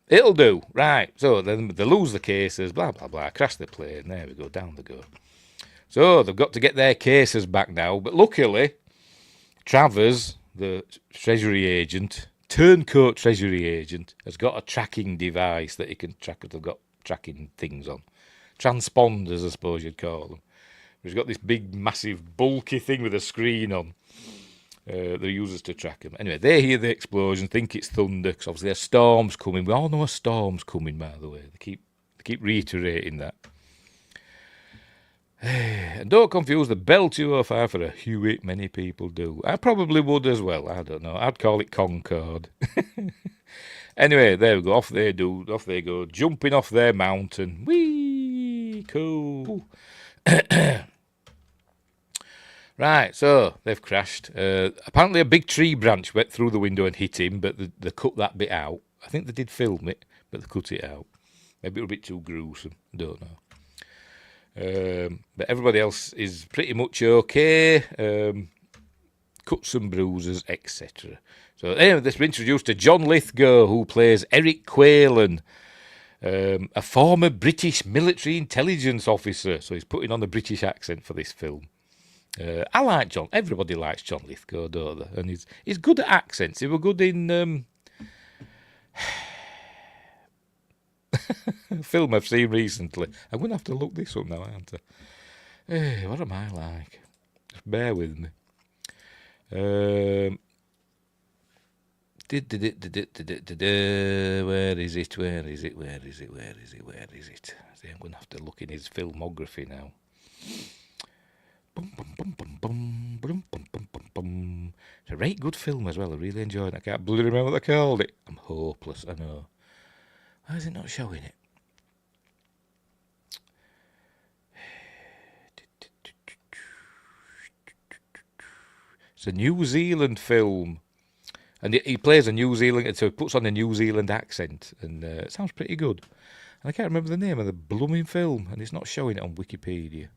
it'll do. Right. So then they lose the cases, blah, blah, blah. Crash the plane. There we go. Down they go. So they've got to get their cases back now. But luckily, Travers, the Treasury agent, turncoat Treasury agent, has got a tracking device that he can track. They've got tracking things on. Transponders, I suppose you'd call them. He's got this big, massive, bulky thing with a screen on. They use us to track them. Anyway, they hear the explosion, think it's thunder, because obviously a storm's coming. We all know a storm's coming, by the way. They keep reiterating that. And don't confuse the Bell 205 for a Hewitt. Many people do. I probably would as well. I don't know. I'd call it Concorde. Anyway, there we go. Off they go, jumping off their mountain. Whee! Cool. Right, so they've crashed. Apparently a big tree branch went through the window and hit him, but they cut that bit out. I think they did film it, but they cut it out. Maybe it was a bit too gruesome. I don't know. But everybody else is pretty much okay. Cuts and bruises, etc. So anyway, they've been introduced to John Lithgow, who plays Eric Quaylen, a former British military intelligence officer. So he's putting on a British accent for this film. I like John. Everybody likes John Lithgow, don't they? And he's good at accents. He was good in a film I've seen recently. I'm going to have to look this up now, aren't I? Hey, what am I like? Just bear with me. Where is it? See, I'm going to have to look in his filmography now. It's a right good film as well. I really enjoyed it. I can't bloody remember what they called it. I'm hopeless, I know. Why is it not showing it? It's a New Zealand film. And he plays a New Zealand, so he puts on a New Zealand accent. And it sounds pretty good. And I can't remember the name of the blooming film. And it's not showing it on Wikipedia.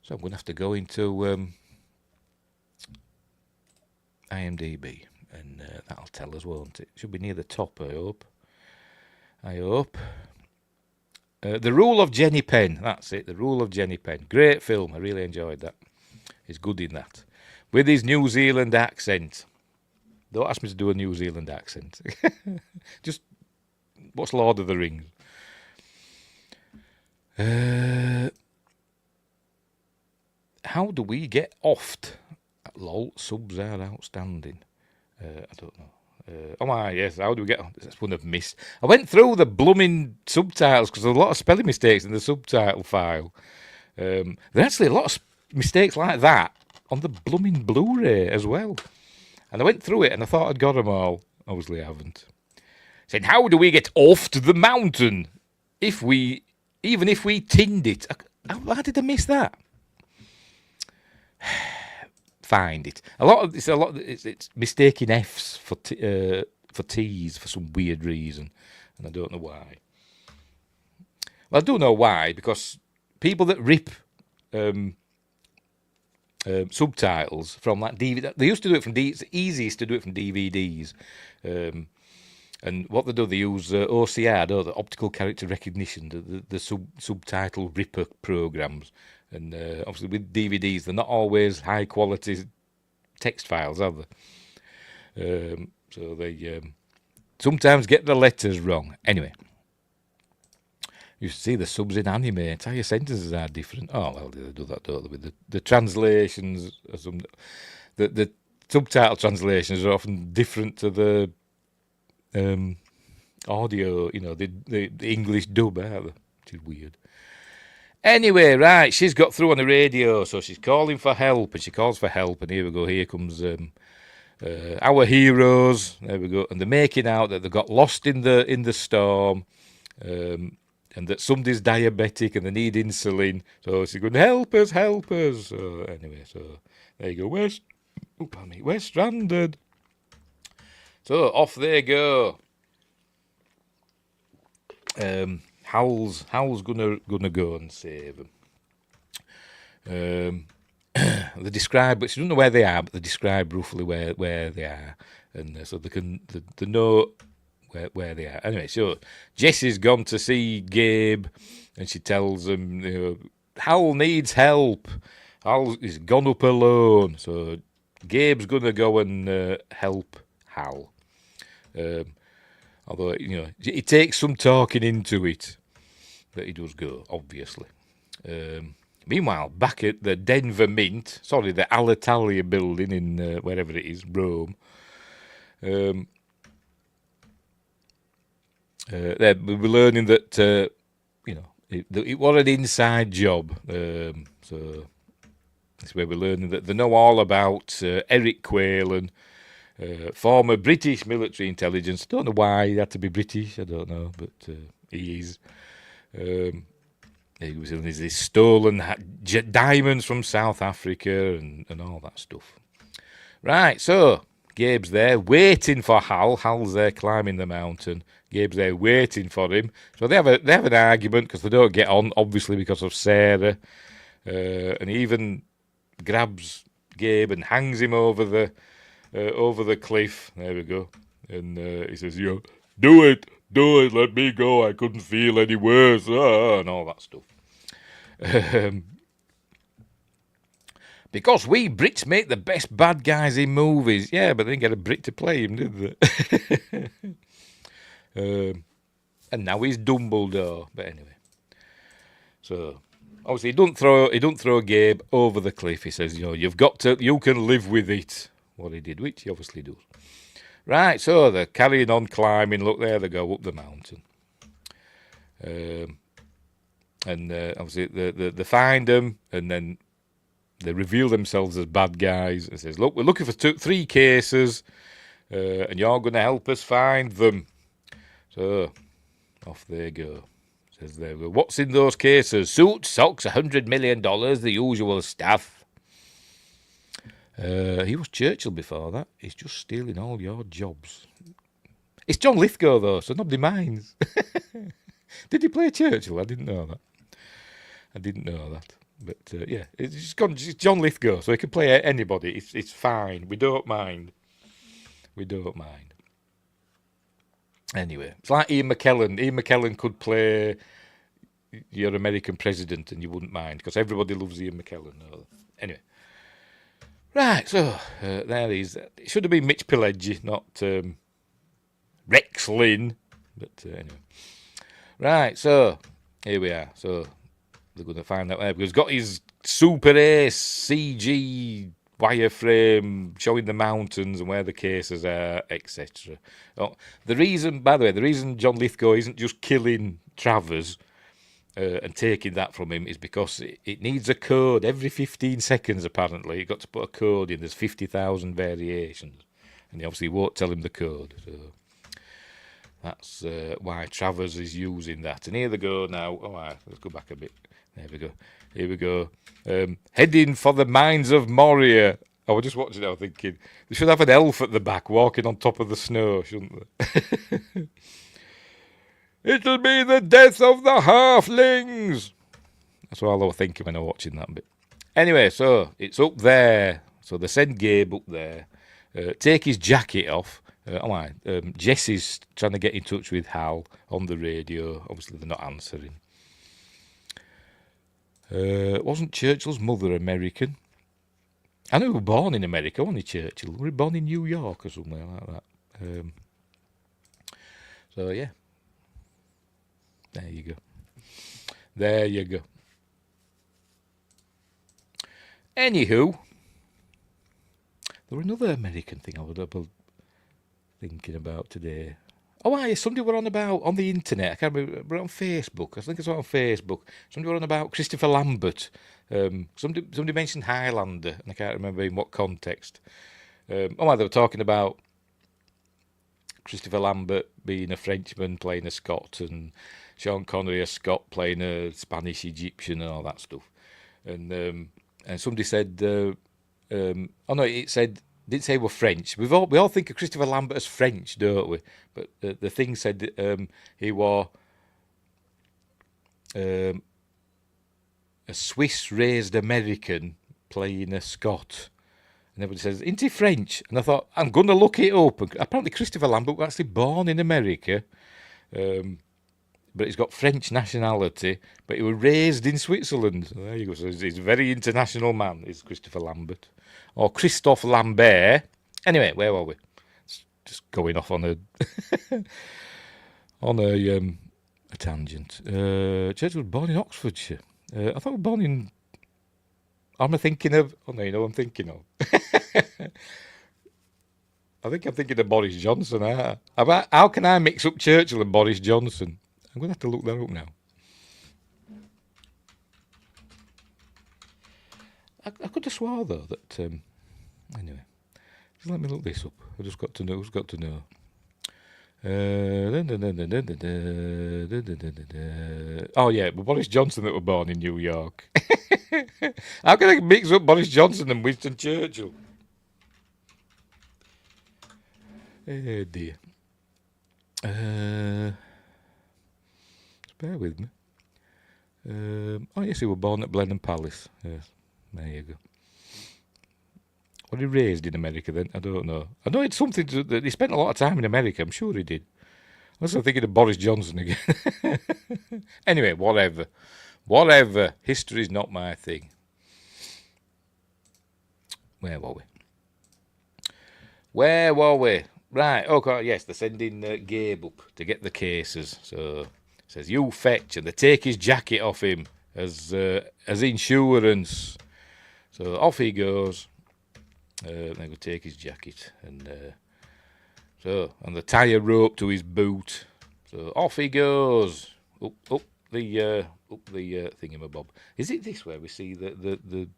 So I'm going to have to go into IMDb, and that'll tell us, won't it? Should be near the top, I hope. The Rule of Jenny Penn, that's it, The Rule of Jenny Penn. Great film, I really enjoyed that. He's good in that. With his New Zealand accent. Don't ask me to do a New Zealand accent. Just watch Lord of the Rings. How do we get offed? Lol, subs are outstanding. I don't know. Oh my, yes, how do we get on? That's one I've missed. I went through the blooming subtitles because there's a lot of spelling mistakes in the subtitle file. There are actually a lot of mistakes like that on the blooming Blu-ray as well. And I went through it and I thought I'd got them all. Obviously I haven't. Said, how do we get off to the mountain even if we tinned it? How did I miss that? Find it. It's mistaking F's for T's for some weird reason, and I don't know why. Well, I do know why, because people that rip subtitles from like DVD, they used to do it from it's easiest to do it from DVDs, and what they do, they use OCR, the optical character recognition, the subtitle ripper programs. And obviously with DVDs, they're not always high quality text files, are they? So they sometimes get the letters wrong. Anyway, you see the subs in anime. Entire sentences are different. Oh well, they do that, don't they? With the translations, the subtitle translations are often different to the audio. You know, the English dub, aren't they? Which is weird. Anyway, right, she's got through on the radio, so she's calling for help, and she calls for help, and here we go, here comes our heroes, there we go, and they're making out that they got lost in the storm, and that somebody's diabetic and they need insulin, so she's going, help us, so anyway, so there you go, we're stranded, so off they go. Hal's gonna go and save them. They describe, but she doesn't know where they are, but they describe roughly where they are, and so they know where they are. Anyway, so Jessie's gone to see Gabe, and she tells him, you know, Hal needs help. Hal is gone up alone, so Gabe's gonna go and help Hal. Although, you know, it takes some talking into it. But he does go, obviously. Meanwhile, back at the Denver Mint, the Alitalia building in wherever it is, Rome, we're learning that, you know, it was an inside job. So that's where we're learning that they know all about Eric Quaylen, former British military intelligence. I don't know why he had to be British, I don't know, but he is. He was in his stolen diamonds from South Africa and all that stuff. Right, so Gabe's there waiting for Hal. Hal's there climbing the mountain. Gabe's there waiting for him. So they have an argument because they don't get on, obviously because of Sarah. And he even grabs Gabe and hangs him over the cliff. There we go. And he says, "You know, do it, let me go. I couldn't feel any worse," and all that stuff. Because we Brits make the best bad guys in movies. Yeah, but they didn't get a Brit to play him, did they? And now he's Dumbledore. But anyway, so obviously he don't throw Gabe over the cliff. He says, you know, you can live with it. What he did, which he obviously does. Right, so they're carrying on climbing. Look there, they go up the mountain. And obviously they find them, and then they reveal themselves as bad guys. And says, look, we're looking for 3 cases, and you're going to help us find them. So off they go. Says there, well, what's in those cases? Suits, socks, $100 million, the usual stuff. He was Churchill before that. He's just stealing all your jobs. It's John Lithgow, though, so nobody minds. Did he play Churchill? I didn't know that. But, yeah, it's John Lithgow, so he can play anybody. It's fine. We don't mind. Anyway, it's like Ian McKellen. Ian McKellen could play your American president and you wouldn't mind, because everybody loves Ian McKellen. Anyway. Right, so there he is. It should have been Mitch Pileggi, not Rex Lynn. But anyway. Right, so here we are. So they're going to find out there because he's got his Super Ace CG wireframe showing the mountains and where the cases are, etc. Oh, the reason John Lithgow isn't just killing Travers and taking that from him is because it needs a code every 15 seconds, apparently. You've got to put a code in. There's 50,000 variations. And he obviously won't tell him the code. So that's why Travers is using that. And here they go now. Oh, let's go back a bit. There we go. Here we go. Heading for the mines of Moria. I was just watching it, I was thinking, they should have an elf at the back walking on top of the snow, shouldn't they? It'll be the death of the halflings. That's all I was thinking when I was watching that bit. Anyway, so it's up there. So they send Gabe up there. Take his jacket off. Jesse's trying to get in touch with Hal on the radio. Obviously, they're not answering. Wasn't Churchill's mother American? I know he was born in America, wasn't he, Churchill? Was he born in New York or somewhere like that? So, yeah. There you go. There you go. Anywho, there was another American thing I was thinking about today. Oh, somebody were on about, on the internet, I can't remember, on Facebook, I think it's on Facebook, somebody were on about Christopher Lambert. Somebody mentioned Highlander, and I can't remember in what context. They were talking about Christopher Lambert being a Frenchman playing a Scot, and Sean Connery a Scot playing a Spanish Egyptian and all that stuff. And somebody said, it said, didn't say we're French. We all think of Christopher Lambert as French, don't we? But the thing said he was a Swiss-raised American playing a Scot. And everybody says, isn't he French? And I thought, I'm going to look it up. And apparently Christopher Lambert was actually born in America, but he's got French nationality, but he was raised in Switzerland. So there you go. So he's a very international man, is Christopher Lambert. Or Christophe Lambert. Anyway, where were we? It's just going off on a a tangent. Churchill was born in Oxfordshire. I thought he was born in... Am I thinking of... Oh, no, you know what I'm thinking of. I think I'm thinking of Boris Johnson. How can I mix up Churchill and Boris Johnson? I'm going to have to look that up now. I could have swore, though, that... anyway, just let me look this up. I just got to know. Who's got to know? Oh, yeah, but Boris Johnson that were born in New York. How can I mix up Boris Johnson and Winston Churchill? Oh, dear. Bear with me. Yes, he was born at Blenheim Palace. Yes, there you go. Was he raised in America then? I don't know. I know it's something that he spent a lot of time in America. I'm sure he did. I was thinking of Boris Johnson again. Anyway, whatever. Whatever. History's not my thing. Where were we? Right, okay, yes, they're sending Gabe up to get the cases. So it says, you fetch, and they take his jacket off him as insurance. So off he goes. They go take his jacket, and they tie a rope to his boot. So off he goes up the thingamabob. Is it this where we see the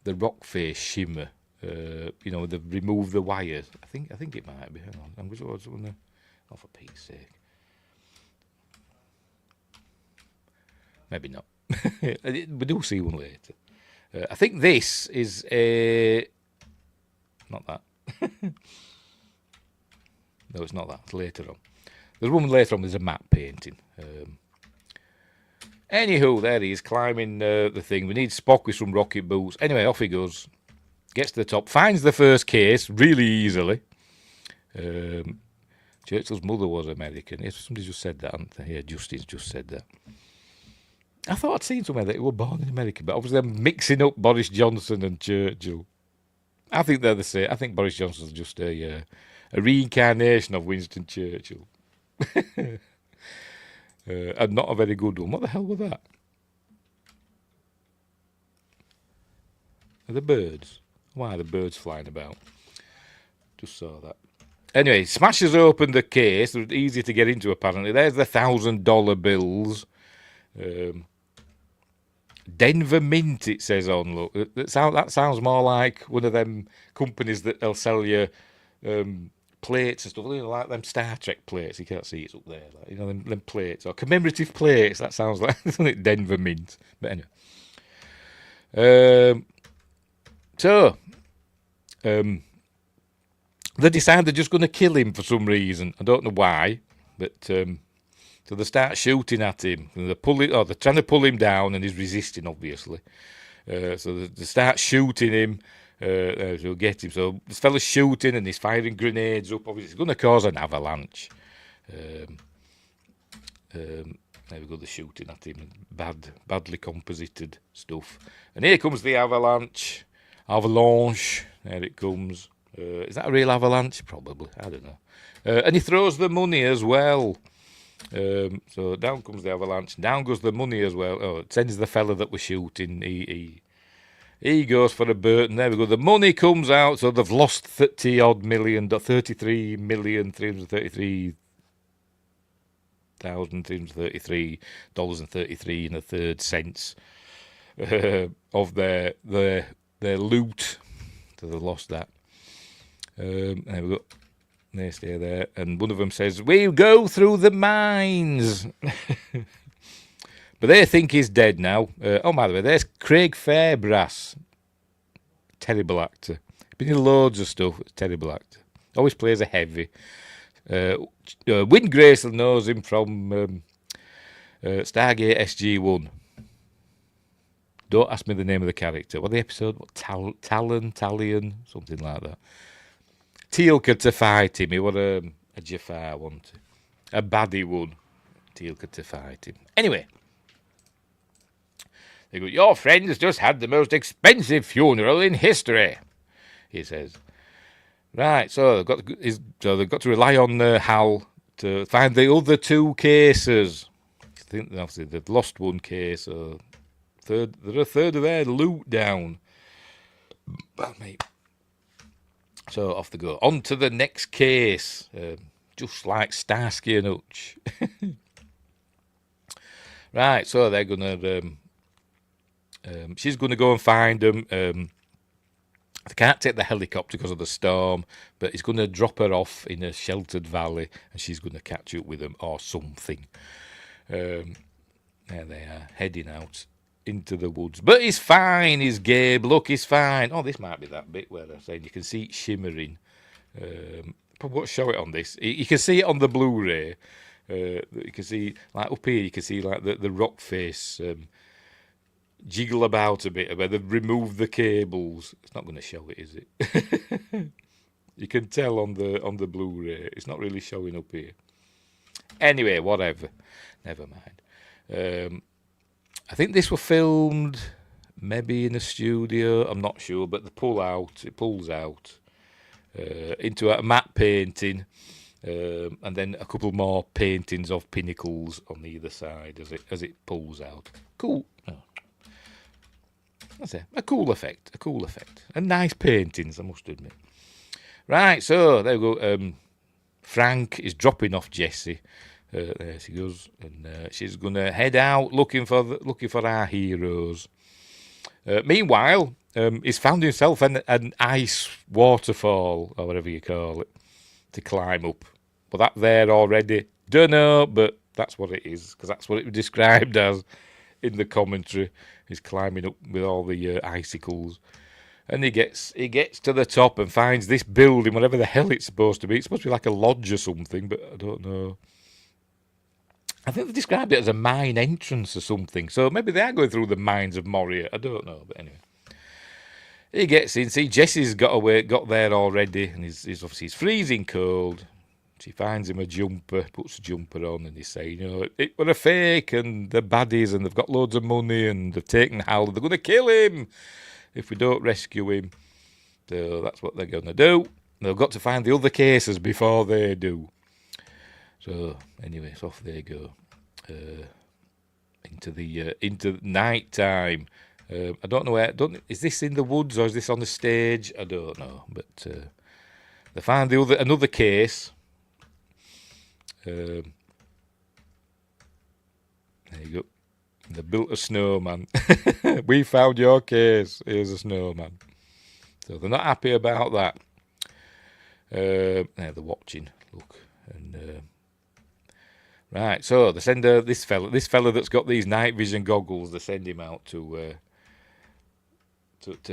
rock face shimmer? They've removed the wires. I think it might be. Hang on, I'm just going to. Oh, for Pete's sake. Maybe not. We do see one later. I think this is a... Not that. No, it's not that. It's later on. There's one later on. There's a map painting. Anywho, there he is, climbing the thing. We need Spock with some rocket boots. Anyway, off he goes. Gets to the top. Finds the first case really easily. Churchill's mother was American. Yes, somebody just said that, hadn't they? Yeah, Justin's just said that. I thought I'd seen somewhere that he was born in America, but obviously I'm mixing up Boris Johnson and Churchill. I think they're the same. I think Boris Johnson's just a reincarnation of Winston Churchill. And not a very good one. What the hell was that? Are the birds? Why are the birds flying about? Just saw that. Anyway, smashes open the case. They're easy to get into, apparently. There's the $1,000 bills. Denver Mint, it says on. Look, that sounds more like one of them companies that'll sell you plates and stuff, like them Star Trek plates. You can't see it's up there, like, them plates or commemorative plates. That sounds like, isn't it, Denver Mint? But anyway, they decide they're just going to kill him for some reason. I don't know why, but so they start shooting at him. And they're trying to pull him down, and he's resisting, obviously. So they start shooting him to get him. So this fella's shooting, and he's firing grenades up. Obviously, it's going to cause an avalanche. There we go, they're shooting at him. Badly composited stuff. And here comes the avalanche. Avalanche. There it comes. Is that a real avalanche? Probably. I don't know. And he throws the money as well. So down comes the avalanche. Down goes the money as well. Oh, it sends the fella that was shooting. He goes for a bird, and there we go. The money comes out. So they've lost 30-odd million, $33,333,333 and a third cents of their loot. So they lost that. There we go. They stay there, and one of them says, "We'll go through the mines." But they think he's dead now. Oh, by the way, there's Craig Fairbrass. Terrible actor. Been in loads of stuff. Terrible actor. Always plays a heavy. Win Grayson knows him from Stargate SG-1. Don't ask me the name of the character. What the episode? What, Talion? Something like that. Teal'ca to fight him. He was a Jafar, wasn't he? A baddie one. Teal'ca to fight him. Anyway. They go, "Your friend has just had the most expensive funeral in history," he says. Right, so they've got to rely on Hal to find the other two cases. I think obviously they've lost one case, so they're a third of their loot down. Well, mate. So off they go. On to the next case. Just like Starsky and Hutch. Right, so they're going to... she's going to go and find them. They can't take the helicopter because of the storm, but he's going to drop her off in a sheltered valley, and she's going to catch up with them or something. There they are, heading out into the woods. But he's fine, he's Gabe. Look, he's fine. Oh, this might be that bit where they're saying you can see it shimmering. Probably won't show it on this. You can see it on the Blu-ray. You can see, like up here, you can see like the rock face jiggle about a bit where they've removed the cables. It's not going to show it, is it? You can tell on the Blu-ray. It's not really showing up here. Anyway, whatever. Never mind. I think this was filmed maybe in a studio. I'm not sure, but it pulls out into a matte painting, and then a couple more paintings of pinnacles on either side as it pulls out. Cool. Oh. That's a cool effect. And nice paintings, I must admit. Right, so there we go. Frank is dropping off Jessie. There she goes, and she's going to head out looking for our heroes. Meanwhile, he's found himself an ice waterfall, or whatever you call it, to climb up. But that there already, don't know, but that's what it is, because that's what it was described as in the commentary. He's climbing up with all the icicles. And he gets to the top and finds this building, whatever the hell it's supposed to be. It's supposed to be like a lodge or something, but I don't know. I think they described it as a mine entrance or something. So maybe they are going through the mines of Moria. I don't know, but anyway. He gets in. See, Jesse's got there already, and he's freezing cold. She finds him a jumper, puts a jumper on, and he's saying, it were a fake, and they're baddies, and they've got loads of money, and they've taken Hal. They're going to kill him if we don't rescue him. So that's what they're going to do. They've got to find the other cases before they do. So anyway, off they go into night time. I don't know where. Is this in the woods or is this on the stage? I don't know. But they find another case. There you go. They built a snowman. We found your case. Here's a snowman. So they're not happy about that. They're watching. Look, and right. So they send this fella that's got these night vision goggles. They send him out to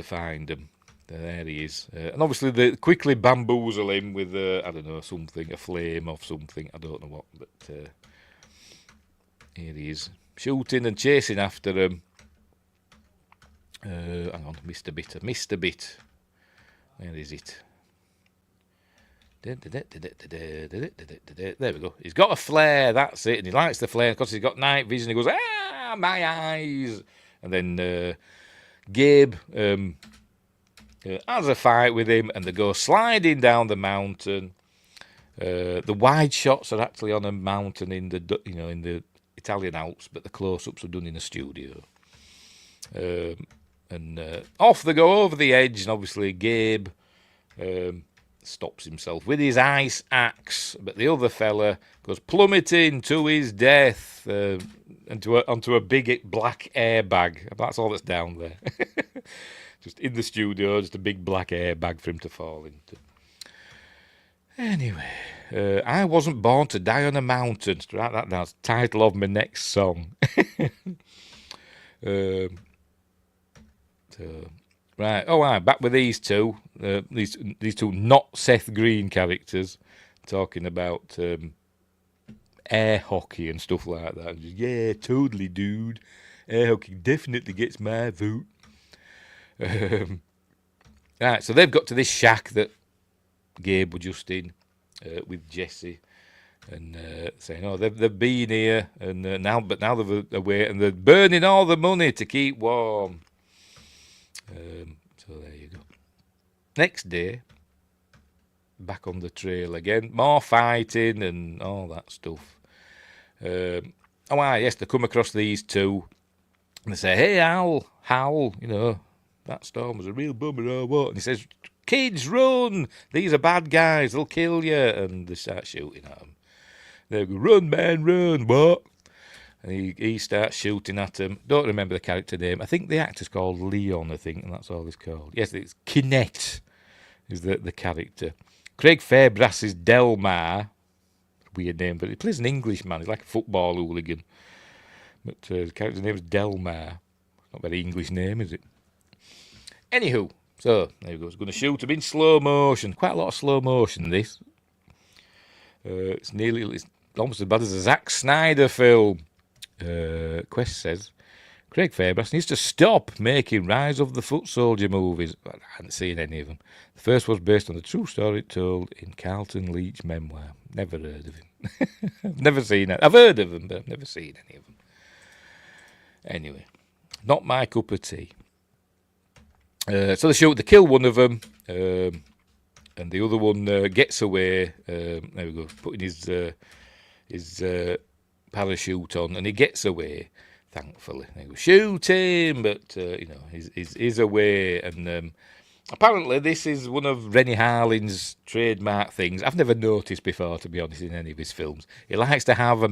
find him. There he is. And obviously they quickly bamboozle him with I don't know, something, a flame of something. I don't know what, but here he is, shooting and chasing after him. Hang on, missed a bit. Where is it? There we go. He's got a flare, that's it. And he likes the flare because he's got night vision. He goes, ah, my eyes. And then Gabe has a fight with him, and they go sliding down the mountain. The wide shots are actually on a mountain in the Italian Alps, but the close-ups are done in a studio. And off they go over the edge, and obviously Gabe stops himself with his ice axe, but the other fella goes plummeting to his death onto a big black airbag. That's all that's down there. Just in the studio, just a big black airbag for him to fall into. Anyway, I wasn't born to die on a mountain. Write that down. It's the title of my next song. Right. Oh, I'm back with these two. These two not Seth Green characters, talking about air hockey and stuff like that. And just, yeah, totally, dude. Air hockey definitely gets my vote. Right. So they've got to this shack that Gabe was just in with Jesse, and saying, "Oh, they've been here, and now they're away, and they're burning all the money to keep warm." So there you go. Next day, back on the trail again, more fighting and all that stuff. Yes, they come across these two, and they say, "Hey, Hal, that storm was a real bummer or what?" And he says, "Kids, run! These are bad guys. They'll kill you." And they start shooting at him. They go, "Run, man, run!" What? And he starts shooting at him. Don't remember the character name. I think the actor's called Leon, and that's all he's called. Yes, it's Kinect is the character. Craig Fairbrass is Delmar. Weird name, but he plays an Englishman. He's like a football hooligan. But the character's name is Delmar. Not a very English name, is it? Anywho, so there he goes. Going to shoot him in slow motion. Quite a lot of slow motion, this. It's almost as bad as a Zack Snyder film. Quest says, Craig Fairbrass needs to stop making Rise of the Foot Soldier movies. I hadn't seen any of them. The first was based on the true story told in Carlton Leach's memoir. Never heard of him. I've never seen it. I've heard of them, but I've never seen any of them. Anyway, not my cup of tea. So they kill one of them, and the other one gets away. There we go, putting his parachute on, and he gets away, thankfully. They go, shoot him, but he's away. And apparently this is one of Rennie Harlin's trademark things. I've never noticed before, to be honest, in any of his films. He likes to have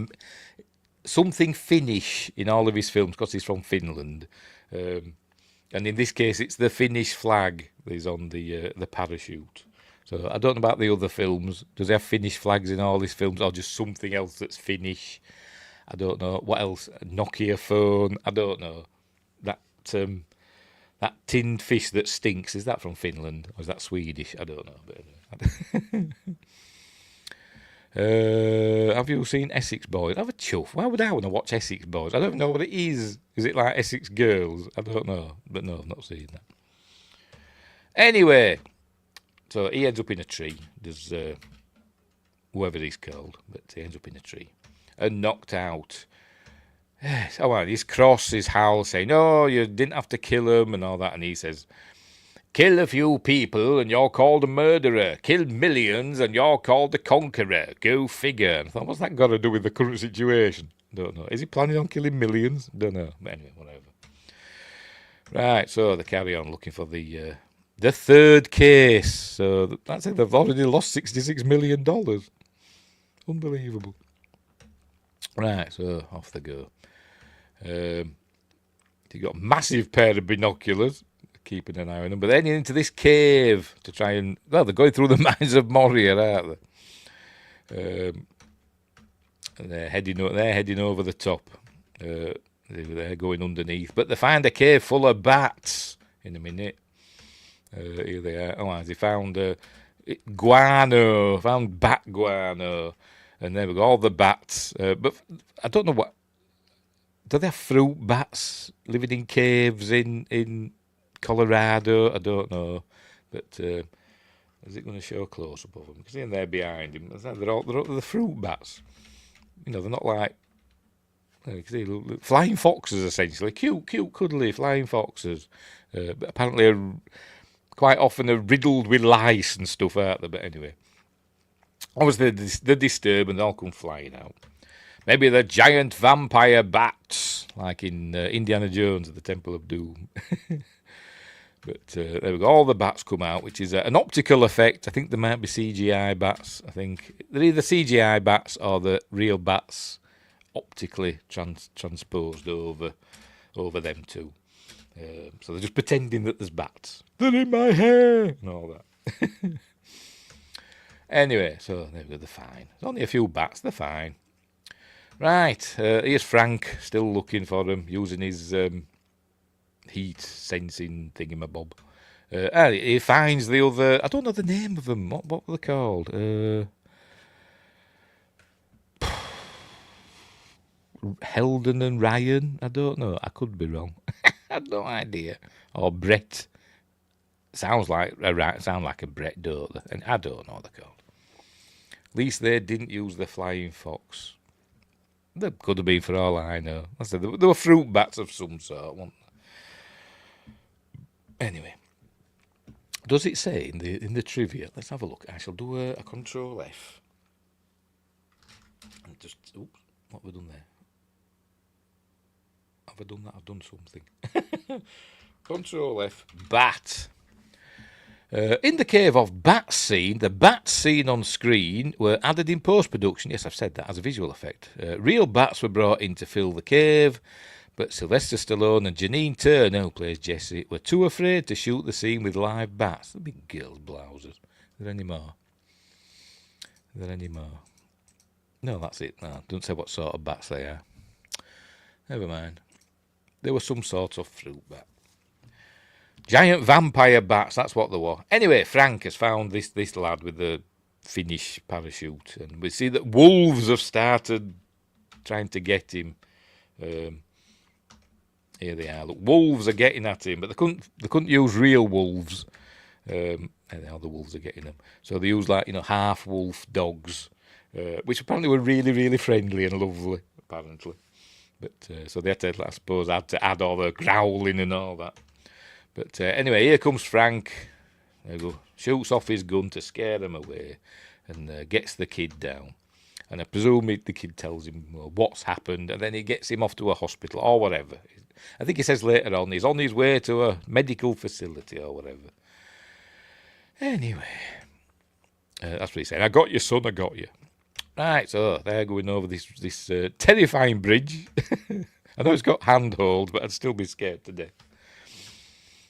something Finnish in all of his films because he's from Finland. And in this case, it's the Finnish flag that is on the parachute. So I don't know about the other films. Does he have Finnish flags in all his films, or just something else that's Finnish? I don't know. What else? A Nokia phone? I don't know. That tinned fish that stinks, is that from Finland? Or is that Swedish? I don't know. But have you seen Essex Boys? Have a chuff. Why would I want to watch Essex Boys? I don't know what it is. Is it like Essex Girls? I don't know. But no, I've not seen that. Anyway, so he ends up in a tree. There's whoever he's called, but he ends up in a tree and knocked out. Yes. Oh, well, he's cross, his Hal saying, "No, you didn't have to kill him," and all that. And he says, "Kill a few people and you're called a murderer. Kill millions and you're called the conqueror. Go figure." And I thought, what's that got to do with the current situation? Don't know. Is he planning on killing millions? Don't know. But anyway, whatever. Right, so they carry on looking for the third case. So that's it. They've already lost $66 million. Unbelievable. Right, so off they go. You've got a massive pair of binoculars, keeping an eye on them. But then into this cave to try and... Well, they're going through the mines of Moria, aren't they? They're heading over the top. They're going underneath. But they find a cave full of bats in a minute. Here they are. Oh, they found guano. Found bat guano. And there we go, all the bats. But I don't know what... Do they have fruit bats living in caves in Colorado? I don't know. But is it going to show a close-up of them? Because in there behind him, they're all the fruit bats. You know, they're not like... They look, flying foxes, essentially. Cute, cuddly flying foxes. But apparently quite often are riddled with lice and stuff, aren't they? But anyway. Obviously, they're disturbed and they'll come flying out. Maybe they're giant vampire bats, like in Indiana Jones at the Temple of Doom. But there we go. All the bats come out, which is an optical effect. I think there might be CGI bats. I think they're either CGI bats or the real bats optically transposed over them too. So they're just pretending that there's bats. They're in my hair and all that. Anyway, so there we go. They're fine. There's only a few bats. They're fine. Right, here's Frank, still looking for them, using his heat sensing thingamabob. He finds the other... I don't know the name of them. What were they called? Heldon and Ryan? I don't know. I could be wrong. I have no idea. Or Brett. Sound like a Brett, don't they? And I don't know what they're called. At least they didn't use the flying fox. They could have been for all I know. I said they were fruit bats of some sort, weren't they? Anyway, does it say in the trivia? Let's have a look. I shall do a Control F. And just oops, what have I done there? Have I done that? I've done something. Control F. Bat. In the cave of bat scene, the bats seen on screen were added in post-production. Yes, I've said that, as a visual effect. Real bats were brought in to fill the cave, but Sylvester Stallone and Janine Turner, who plays Jessie, were too afraid to shoot the scene with live bats. The big girls' blouses. Are there any more? No, that's it. No, don't say what sort of bats they are. Never mind. They were some sort of fruit bat. Giant vampire bats, that's what they were. Anyway, Frank has found this lad with the Finnish parachute, and we see that wolves have started trying to get him. Here they are. Look, wolves are getting at him, but they couldn't use real wolves. And now the wolves are getting them. So they use half wolf dogs, which apparently were really, really friendly and lovely, apparently. But so they had to, I suppose, add all the growling and all that. But anyway, here comes Frank. There you go. Shoots off his gun to scare them away, and gets the kid down. And I presume the kid tells him what's happened, and then he gets him off to a hospital or whatever. I think he says later on he's on his way to a medical facility or whatever. Anyway, that's what he said. I got you, son. I got you. Right, so they're going over this terrifying bridge. I know it's got handhold, but I'd still be scared to death.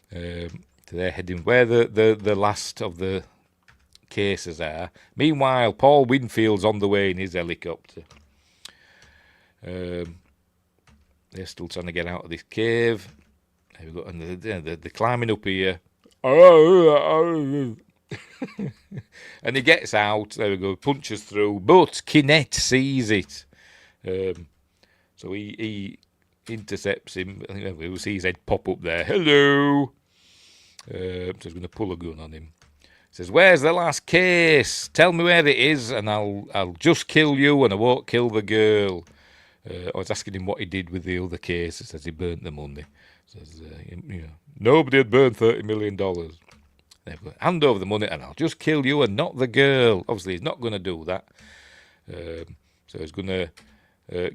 They're heading where the last of the cases are. Meanwhile, Paul Winfield's on the way in his helicopter. They're still trying to get out of this cave. There we go, and they're climbing up here. And he gets out. There we go, punches through, but Kinect sees it. So he intercepts him. I think we'll see his head pop up there. Hello. So he's going to pull a gun on him. He says, "Where's the last case? Tell me where it is, and I'll just kill you, and I won't kill the girl." I was asking him what he did with the other case. He says he burnt the money. Says nobody had burned $30 million. There we go. Hand over the money, and I'll just kill you, and not the girl. Obviously, he's not going to do that. So he's going to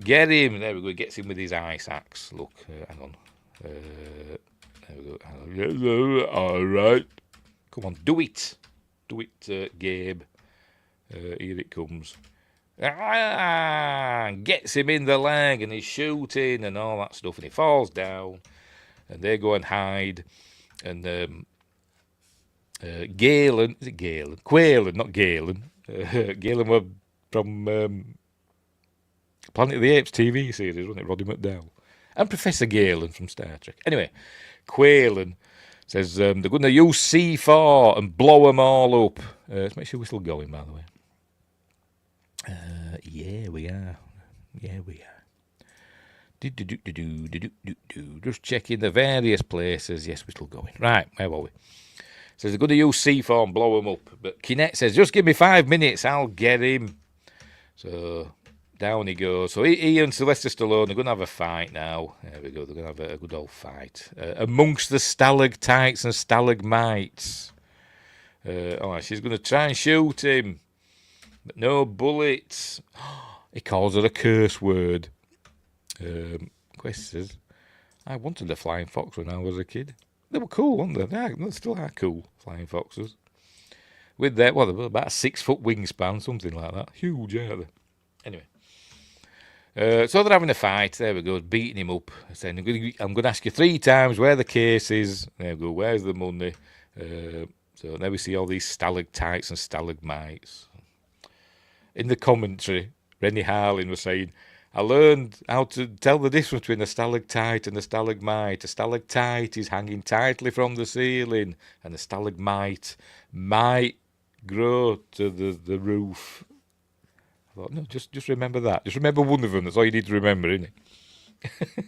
get him. There we go. He gets him with his ice axe. Look, hang on. There we go. All right. Come on, do it. Do it, Gabe. Here it comes. Gets him in the leg and he's shooting and all that stuff and he falls down and they go and hide and Galen, is it Galen? Quaylen, not Galen. Galen were from Planet of the Apes TV series, wasn't it? Roddy McDowell. And Professor Galen from Star Trek. Anyway, Quaylen says they're going to use C4 and blow them all up. Let's make sure we're still going, by the way. Yeah, we are. Yeah, we are. Just checking the various places. Yes, we're still going. Right, where were we? Says they're going to use C4 and blow them up. But Kinect says, just give me 5 minutes, I'll get him. So down he goes. So he and Sylvester Stallone are going to have a fight now. There we go. They're going to have a good old fight. Amongst the stalactites and stalagmites. She's going to try and shoot him. But no bullets. He calls her a curse word. Quest says, I wanted a flying fox when I was a kid. They were cool, weren't they? They still are cool, flying foxes. With their, they were about a 6 foot wingspan, something like that. Huge, aren't they? Anyway. So they're having a fight. There we go, beating him up. Saying, I'm going to ask you 3 times where the case is. There we go, where's the money? So now we see all these stalactites and stalagmites. In the commentary, Rennie Harlin was saying, I learned how to tell the difference between a stalactite and a stalagmite. A stalactite is hanging tightly from the ceiling, and a stalagmite might grow to the roof. I thought, no, just remember that. Just remember one of them. That's all you need to remember, isn't it?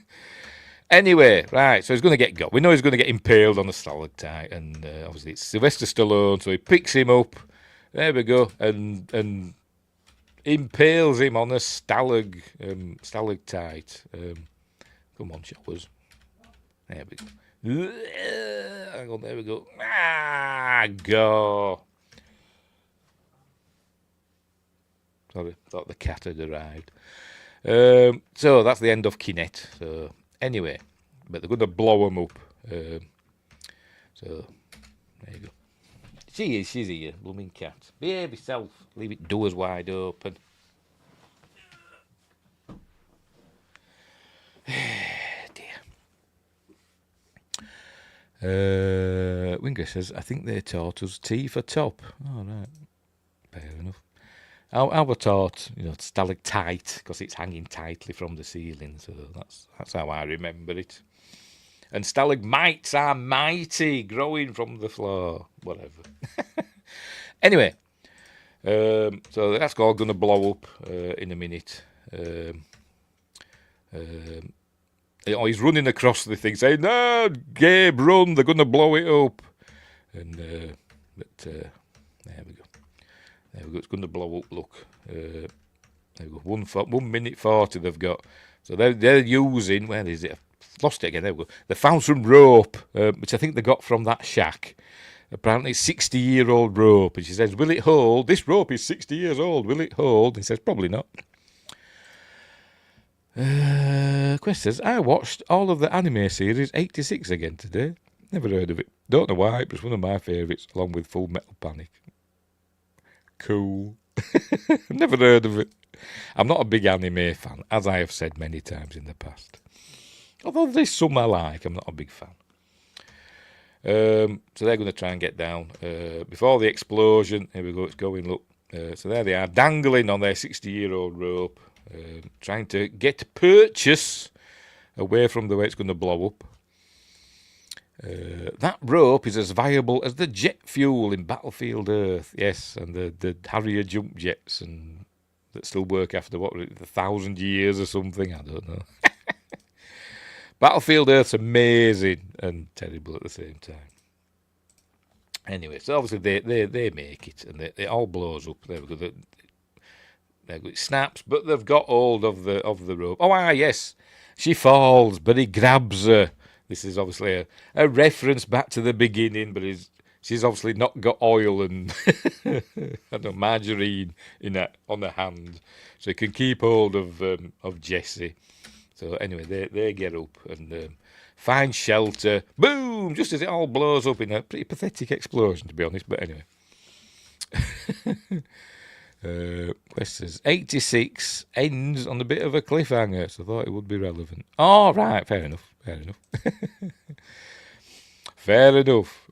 Anyway, right, so he's going to get got. We know he's going to get impaled on the stalactite, and obviously it's Sylvester Stallone, so he picks him up. There we go, and impales him on a stalactite. Come on, showers. There we go. Hang on, there we go. Go. Sorry, thought the cat had arrived. So that's the end of Kinect. So anyway, but they're going to blow him up. So there you go. She's here, blooming cat. Behave yourself. Leave it doors wide open. Dear. Winger says, I think they taught us T for top. Oh, right. Fair enough. I was taught, stalactite, because it's hanging tightly from the ceiling. So that's how I remember it. And stalagmites are mighty, growing from the floor. Whatever. Anyway, so that's all going to blow up in a minute. He's running across the thing saying, no, Gabe, run, they're going to blow it up. And there we go. There we go, it's going to blow up, look. There we go, 1 minute 40 they've got. So they're using, where is it? I've lost it again, there we go. They found some rope, which I think they got from that shack. Apparently it's 60-year-old rope. And she says, will it hold? This rope is 60 years old. Will it hold? He says, probably not. Quest says, I watched all of the anime series 86 again today. Never heard of it. Don't know why, but it's one of my favourites, along with Full Metal Panic. Cool. Never heard of it. I'm not a big anime fan, as I have said many times in the past. Although there's some I like, I'm not a big fan. So they're going to try and get down. Before the explosion, here we go, it's going, look. So there they are, dangling on their 60-year-old rope, trying to get purchase away from the way it's going to blow up. That rope is as viable as the jet fuel in Battlefield Earth. Yes, and the Harrier jump jets and that still work after, 1,000 years or something? I don't know. Battlefield Earth's amazing and terrible at the same time. Anyway, so obviously they make it, and it all blows up. There we go. It snaps, but they've got hold of the rope. Oh, yes, she falls, but he grabs her. This is obviously a reference back to the beginning, but she's obviously not got oil and margarine on her hand, so he can keep hold of Jessie. So anyway, they get up and finds shelter. Boom! Just as it all blows up in a pretty pathetic explosion, to be honest. But anyway. Quest says 86 ends on a bit of a cliffhanger, so I thought it would be relevant. Oh, right, fair enough. Fair enough.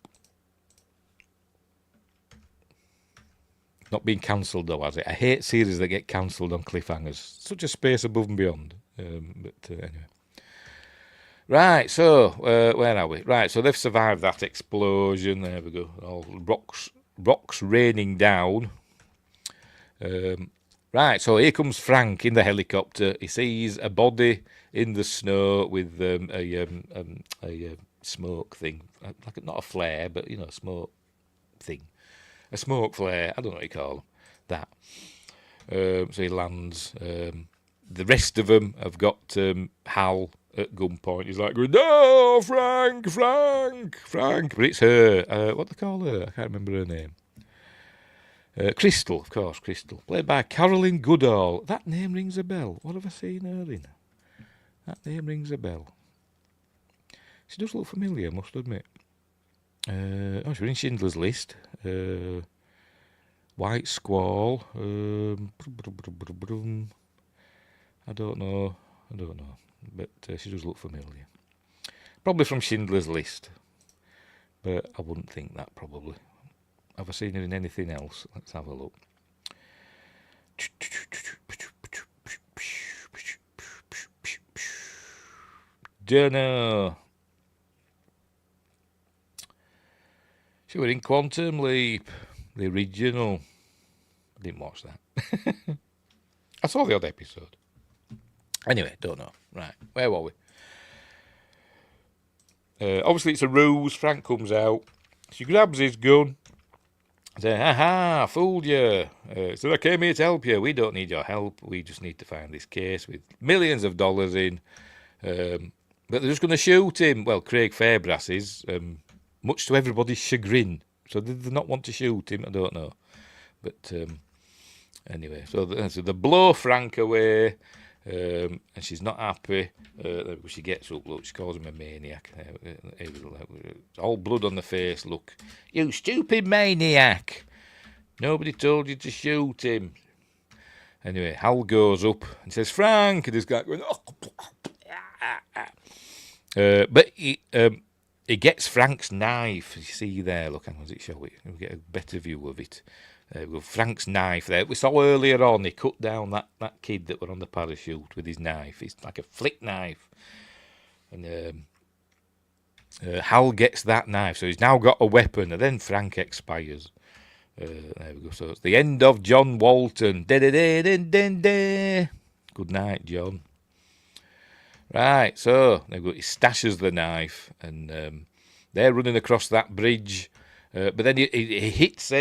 Not being cancelled though, has it? I hate series that get cancelled on cliffhangers. Such a space above and beyond. Anyway. Right, so where are we? Right, so they've survived that explosion. There we go. All rocks raining down. Right, so here comes Frank in the helicopter. He sees a body in the snow with a smoke thing, like not a flare, but a smoke thing, a smoke flare. I don't know what you call that. So he lands. The rest of them have got Hal at gunpoint. He's like, "No, Frank!" But it's her. What do they call her? I can't remember her name. Crystal, of course, Crystal. Played by Carolyn Goodall. That name rings a bell. What have I seen her in? That name rings a bell. She does look familiar, I must admit. She was in Schindler's List. White Squall. I don't know. But she does look familiar. Probably from Schindler's List. But I wouldn't think that, probably. Have I seen her in anything else? Let's have a look. Dunno. She was in Quantum Leap, the original. I didn't watch that. I saw the odd episode. Anyway, don't know. Right, where were we? Obviously, it's a ruse. Frank comes out. She grabs his gun. Says, "Ha, fooled you." So I came here to help you. We don't need your help. We just need to find this case with millions of dollars in. But they're just going to shoot him. Well, Craig Fairbrass is, much to everybody's chagrin. So did they not want to shoot him? I don't know. But anyway, so they blow Frank away. And she's not happy. She gets up, look, she calls him a maniac. All blood on the face, look. "You stupid maniac. Nobody told you to shoot him." Anyway, Hal goes up and says, "Frank," and this guy going, but he gets Frank's knife. You see there, look, hang on, does it show it? We'll get a better view of it. With Frank's knife there. We saw earlier on he cut down that kid that were on the parachute with his knife. It's like a flick knife. And Hal gets that knife, so he's now got a weapon, and then Frank expires. There we go. So it's the end of John Walton. Good night, John. Right, so he stashes the knife, and they're running across that bridge. But then he hits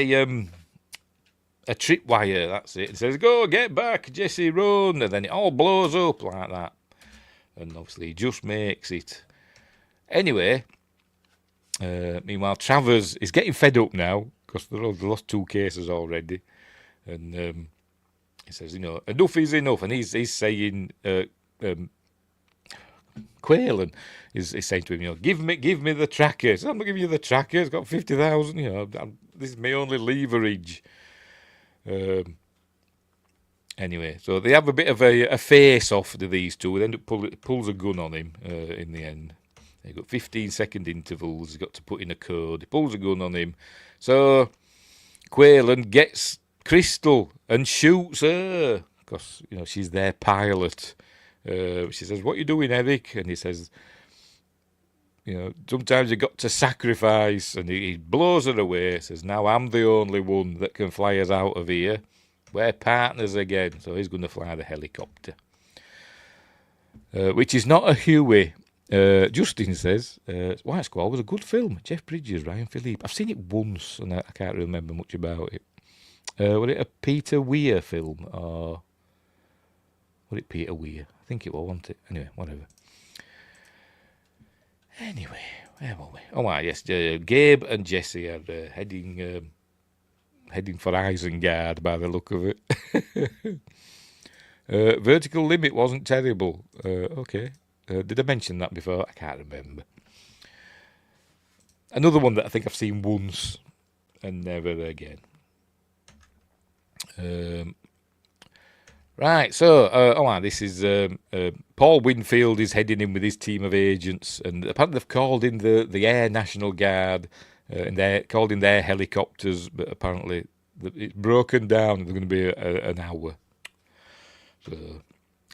a tripwire, that's it. It says, "Go, get back, Jesse, run." And then it all blows up like that. And obviously he just makes it. Anyway, meanwhile, Travers is getting fed up now because they lost 2 cases already. And he says, enough is enough. And he's saying, Quaylen is saying to him, give me the tracker. He says, "I'm not giving you the tracker. It's got 50,000, this is my only leverage." Anyway, so they have a bit of a face-off to these two. They end up pulls a gun on him in the end. They've got 15-second intervals. He's got to put in a code. He pulls a gun on him. So Quaylen gets Crystal and shoots her because she's their pilot. She says, "What are you doing, Eric?" And he says, "Sometimes you got to sacrifice." And he blows her away. Says, "Now I'm the only one that can fly us out of here. We're partners again." So he's going to fly the helicopter, which is not a Huey. Justin says, White Squall was a good film. Jeff Bridges, Ryan Philippe. I've seen it once, and I can't remember much about it. Was it a Peter Weir film, or was it Peter Weir? I think it was, wasn't it? Anyway, whatever. Anyway, where were we? Oh, right, yes. Gabe and Jesse are heading for Isengard by the look of it. Vertical Limit wasn't terrible. Okay. Did I mention that before? I can't remember. Another one that I think I've seen once and never again. Right, so this is Paul Winfield is heading in with his team of agents, and apparently they've called in the Air National Guard, and they called in their helicopters, but apparently it's broken down. They're going to be an hour. So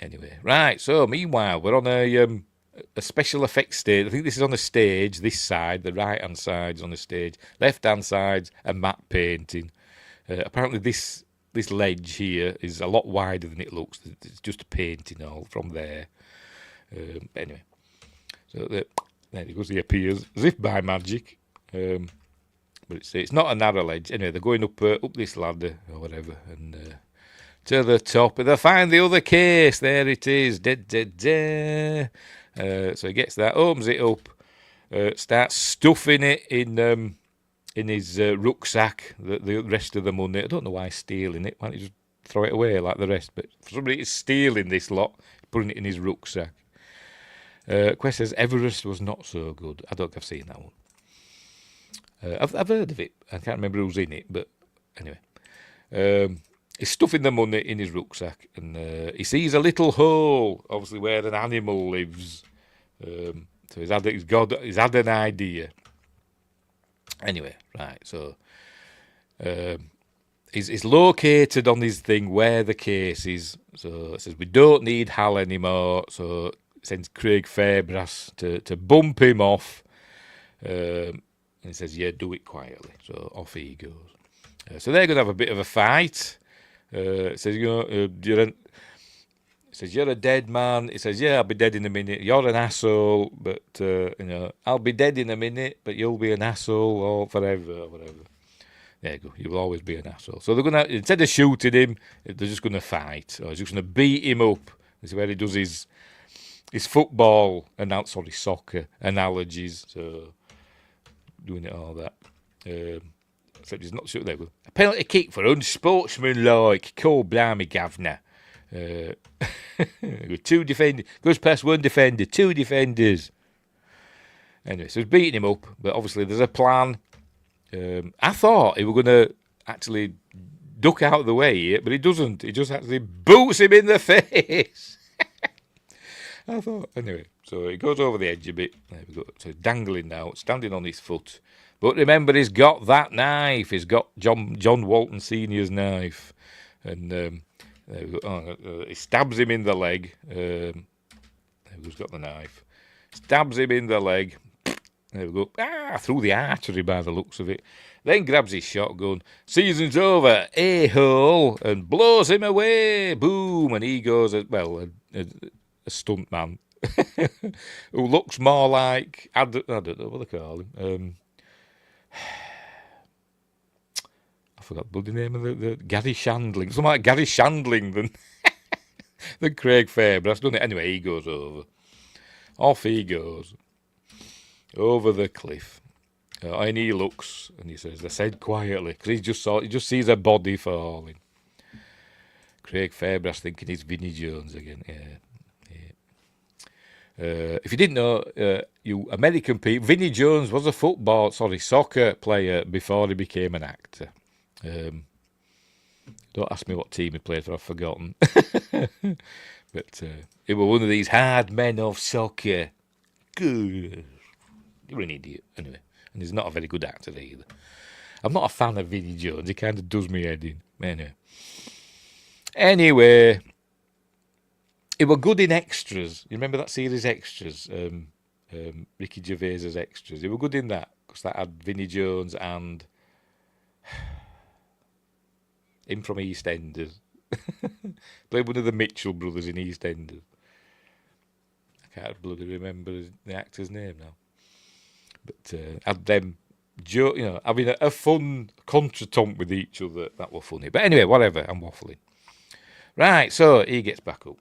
anyway, right. So meanwhile, we're on a special effects stage. I think this is on a stage. This side, the right hand side, is on a stage. Left hand side's a matte painting. Apparently this ledge here is a lot wider than it looks. It's just a painting all from there. Anyway, so there he goes. He appears as if by magic. But it's not a narrow ledge. Anyway, they're going up this ladder or whatever, and to the top. And they find the other case. There it is. So he gets that, opens it up, starts stuffing it in his rucksack, the rest of the money. I don't know why he's stealing it. Why don't you just throw it away like the rest? But for somebody is stealing this lot, putting it in his rucksack. Quest says Everest was not so good. I don't think I've seen that one. I've heard of it. I can't remember who's in it, but anyway. He's stuffing the money in his rucksack, and he sees a little hole, obviously where an animal lives. So he's had an idea. Anyway, right. So he's located on his thing where the case is. So it says we don't need Hal anymore. So it sends Craig Fairbrass to bump him off. And he says, "Yeah, do it quietly." So off he goes. So they're going to have a bit of a fight. It says, it says, "You're a dead man." He says, "Yeah, I'll be dead in a minute. You're an asshole, but I'll be dead in a minute, but you'll be an asshole or forever or whatever." There you go. You will always be an asshole. So they're gonna, instead of shooting him, they're just gonna fight, or he's just gonna beat him up. This is where he does his football and soccer analogies. So doing it all that. Except he's not sure. There we go. A penalty kick for unsportsmanlike. Call blimey, governor. Two defenders. Goes past one defender. Two defenders. Anyway, so he's beating him up, but obviously there's a plan. I thought he were going to actually duck out of the way here, but he doesn't. He just actually boots him in the face. I thought, anyway, so he goes over the edge a bit. There we go. So he's dangling now, standing on his foot. But remember, he's got that knife. He's got John Walton Sr.'s knife. And there we go. He stabs him in the leg. Who's got the knife? Stabs him in the leg. There we go. Through the artery by the looks of it. Then grabs his shotgun. Season's over. A-hole. And blows him away. Boom. And he goes, a stunt man. Who looks more like, I don't know what they call him. I forgot the bloody name of the Gary Shandling. Something like Gary Shandling than Craig Fairbrass, doesn't it? Anyway, he goes over. Off he goes. Over the cliff. And he looks, and he says, I said quietly, because he just sees a body falling. Craig Fairbrass thinking he's Vinnie Jones again. Yeah. If you didn't know, you American people, Vinnie Jones was a soccer player before he became an actor. Don't ask me what team he played for, I've forgotten. But he was one of these hard men of soccer. Good. You're an idiot, anyway. And he's not a very good actor either. I'm not a fan of Vinnie Jones. He kind of does me head in. Anyway, he was good in Extras. You remember that series, Extras? Ricky Gervais's Extras. He was good in that because that had Vinnie Jones and him from EastEnders. Played one of the Mitchell brothers in EastEnders. I can't bloody remember the actor's name now. But had them, having a fun contretemps with each other. That was funny. But anyway, whatever. I'm waffling. Right, so he gets back up.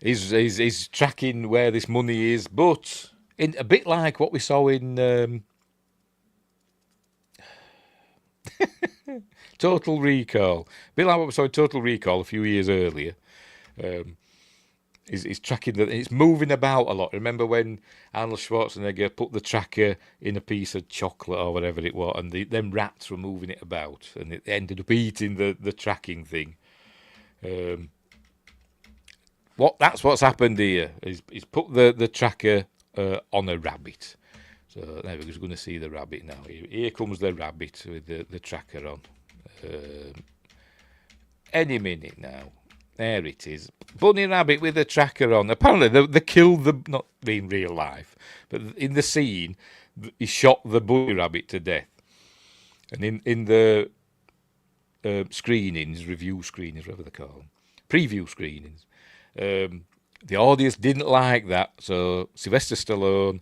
He's tracking where this money is, but in a bit like what we saw in Total Recall. A bit like what we saw in Total Recall a few years earlier. He's tracking it's moving about a lot. Remember when Arnold Schwarzenegger put the tracker in a piece of chocolate or whatever it was, and them rats were moving it about, and it ended up eating the tracking thing. That's what's happened here. He's put the tracker on a rabbit. So there we're just going to see the rabbit now. Here comes the rabbit with the tracker on. Any minute now. There it is. Bunny rabbit with the tracker on. Apparently they killed not in real life, but in the scene, he shot the bunny rabbit to death. And in the screenings, review screenings, whatever they call them, preview screenings, the audience didn't like that. So Sylvester Stallone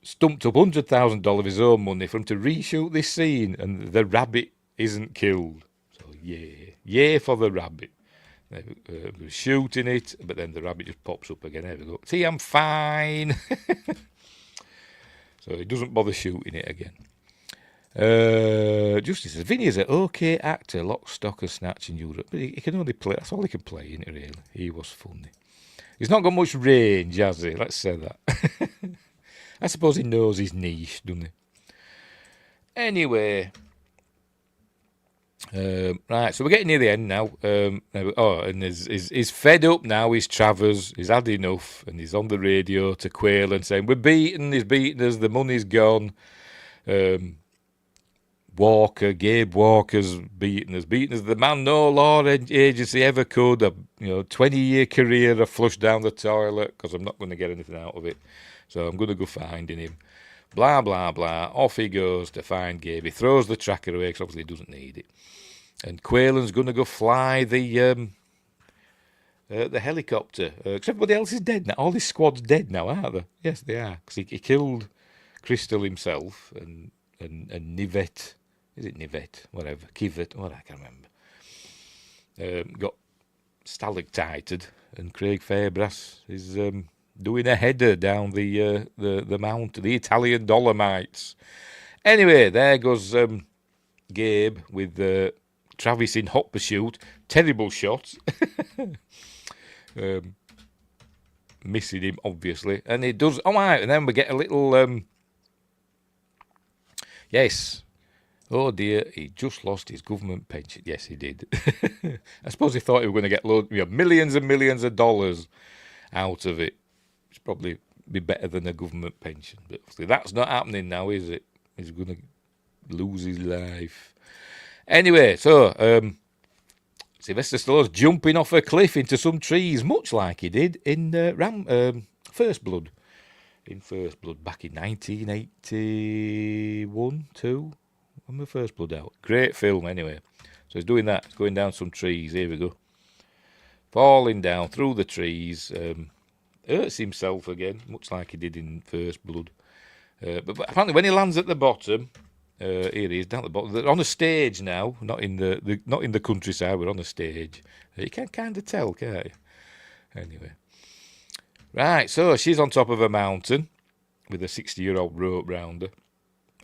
stumped up $100,000 of his own money for him to reshoot this scene, and the rabbit isn't killed. So yay for the rabbit. We're shooting it, but then the rabbit just pops up again. There we go. See, I'm fine. So he doesn't bother shooting it again. Justice says, Vinny is an okay actor, lock, stock and snatch in Europe, but he can only play, that's all he can play, isn't it, really? He was funny. He's not got much range, has he? Let's say that. I suppose he knows his niche, doesn't he? Anyway... right, so we're getting near the end now. And he's fed up now. He's Travers. He's had enough, and he's on the radio to Quayle and saying, "We're beaten. He's beaten us. The money's gone." Gabe Walker's beaten us. The man no law agency ever could. A 20-year career I flushed down the toilet because I'm not going to get anything out of it. So I'm going to go finding him. Blah, blah, blah. Off he goes to find Gabe. He throws the tracker away because obviously he doesn't need it. And Quaylen's going to go fly the helicopter. Because everybody else is dead now. All his squad's dead now, aren't they? Yes, they are. Because he killed Crystal himself and Nivette. Is it Nivette? Whatever. Kivet. What I can't remember. Got stalactited. And Craig Fairbrass is... doing a header down the mount, the Italian Dolomites. Anyway, there goes Gabe with Travis in hot pursuit. Terrible shot. Missing him, obviously. And it does... Oh, right, and then we get a little... yes. Oh, dear, he just lost his government pension. Yes, he did. I suppose he thought he was going to get millions and millions of dollars out of it. It's probably be better than a government pension. But obviously that's not happening now, is it? He's going to lose his life. Anyway, so Sylvester Stallone's jumping off a cliff into some trees, much like he did in First Blood. In First Blood, back in 1981, 2, when was First Blood out? Great film, anyway. So he's doing that. He's going down some trees. Here we go. Falling down through the trees. Hurts himself again, much like he did in First Blood. But apparently when he lands at the bottom, here he is down at the bottom. They're on a stage now, not in the countryside. We're on a stage. You can kind of tell, can't you? Anyway, right. So she's on top of a mountain with a 60-year-old rope round her,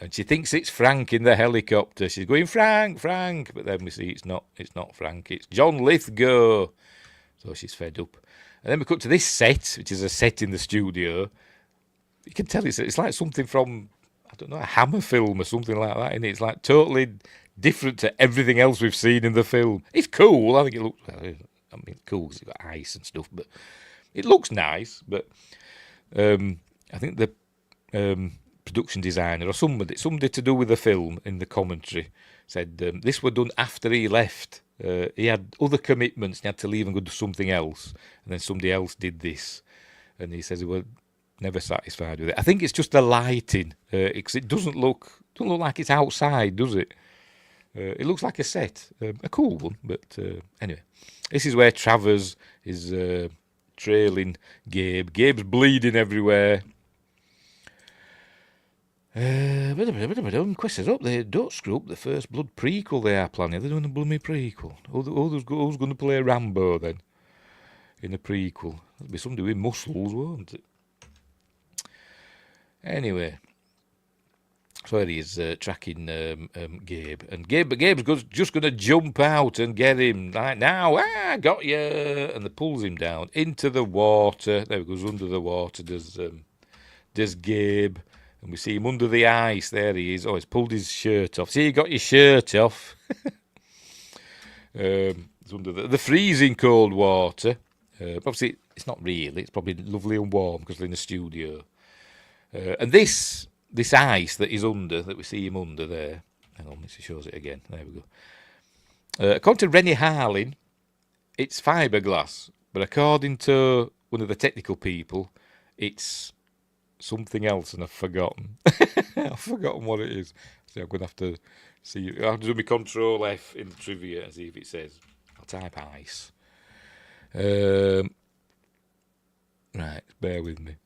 and she thinks it's Frank in the helicopter. She's going, Frank, Frank, but then we see it's not Frank. It's John Lithgow. So she's fed up. And then we cut to this set, which is a set in the studio. You can tell it's like something from, I don't know, a Hammer film or something like that, isn't it? It's like totally different to everything else we've seen in the film. It's cool. I think it looks, cool because it's got ice and stuff, but it looks nice. But I think the production designer or somebody to do with the film in the commentary said this was done after he left. He had other commitments. He had to leave and go do something else, and then somebody else did this. And he says he was never satisfied with it. I think it's just the lighting, because it doesn't look like it's outside, does it? It looks like a set, a cool one. But anyway, this is where Travers is trailing Gabe. Gabe's bleeding everywhere. Questions up. They don't screw up the First Blood prequel they are planning. They're doing a bloody prequel. Who's going to play Rambo then? In a prequel. There'll be somebody with muscles, won't it? Anyway. So here he is tracking Gabe, and Gabe's just going to jump out and get him right now. Got you! And they pulls him down into the water. There he goes under the water. Does Gabe, and we see him under the ice. There he is. Oh, he's pulled his shirt off. See, you got your shirt off. It's under the freezing cold water. Obviously, it's not really. It's probably lovely and warm because they're in a studio. And this ice that he's under, that we see him under there. Hang on, this shows it again. There we go. According to Rennie Harlin, it's fiberglass, but according to one of the technical people, it's something else, and I've forgotten. I've forgotten what it is. So I'm going to have to see. I have to do my Control F in the trivia and see if it says. I'll type ice. Right, bear with me.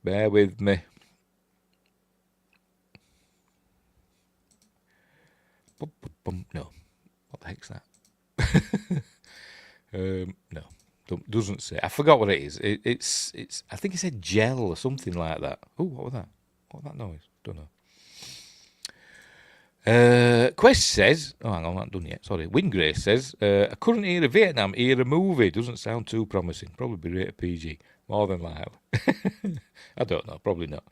Bear with me. No. What the heck's that? No. Doesn't say. I forgot what it is. It's. I think it said gel or something like that. Oh, what was that? What was that noise? Don't know. Quest says, oh, hang on, I'm not done yet. Sorry. Wingrace says, a current era Vietnam era movie doesn't sound too promising. Probably rated PG. More than likely. I don't know. Probably not.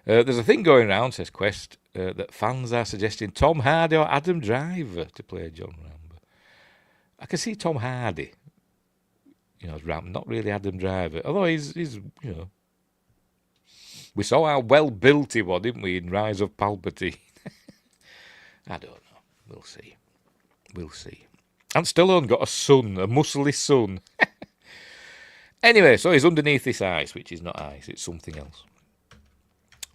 There's a thing going around, says Quest, that fans are suggesting Tom Hardy or Adam Driver to play John Rambo. I can see Tom Hardy, as Ram, not really Adam Driver. Although he's we saw how well built he was, didn't we, in Rise of Palpatine? I don't know. We'll see. We'll see. And Stallone got a son, a muscly son. Anyway, so he's underneath this ice, which is not ice, it's something else.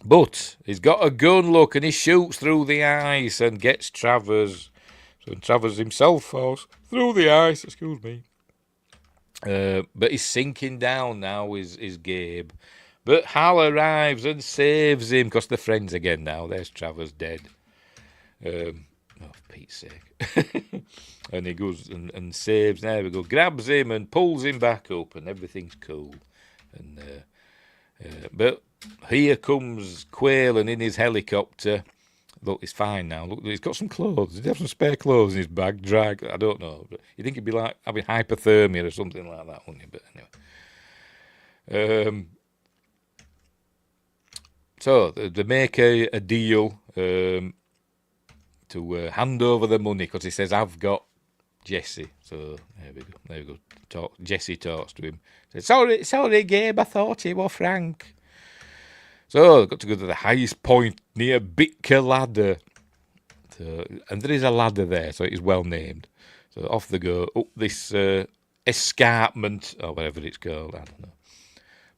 But he's got a gun, look, and he shoots through the ice and gets Travers. So Travers himself falls through the ice, excuse me. But he's sinking down now, is Gabe. But Hal arrives and saves him, because they're friends again now. There's Travers dead. For Pete's sake. And he goes and saves, there we go, grabs him and pulls him back up, and everything's cool. And but here comes Quaylen in his helicopter. Look, he's fine now. Look, he's got some clothes. Does he have some spare clothes in his bag? Drag? I don't know. But you think he'd be like having hypothermia or something like that, wouldn't he? But anyway. So they make a deal to hand over the money, because he says, I've got Jesse. So there we go. Jesse talks to him. Says, sorry, Gabe, I thought he was Frank. So they've got to go to the highest point near Bitka Ladder. So, and there is a ladder there, so it is well named. So off they go, up this escarpment, or whatever it's called, I don't know.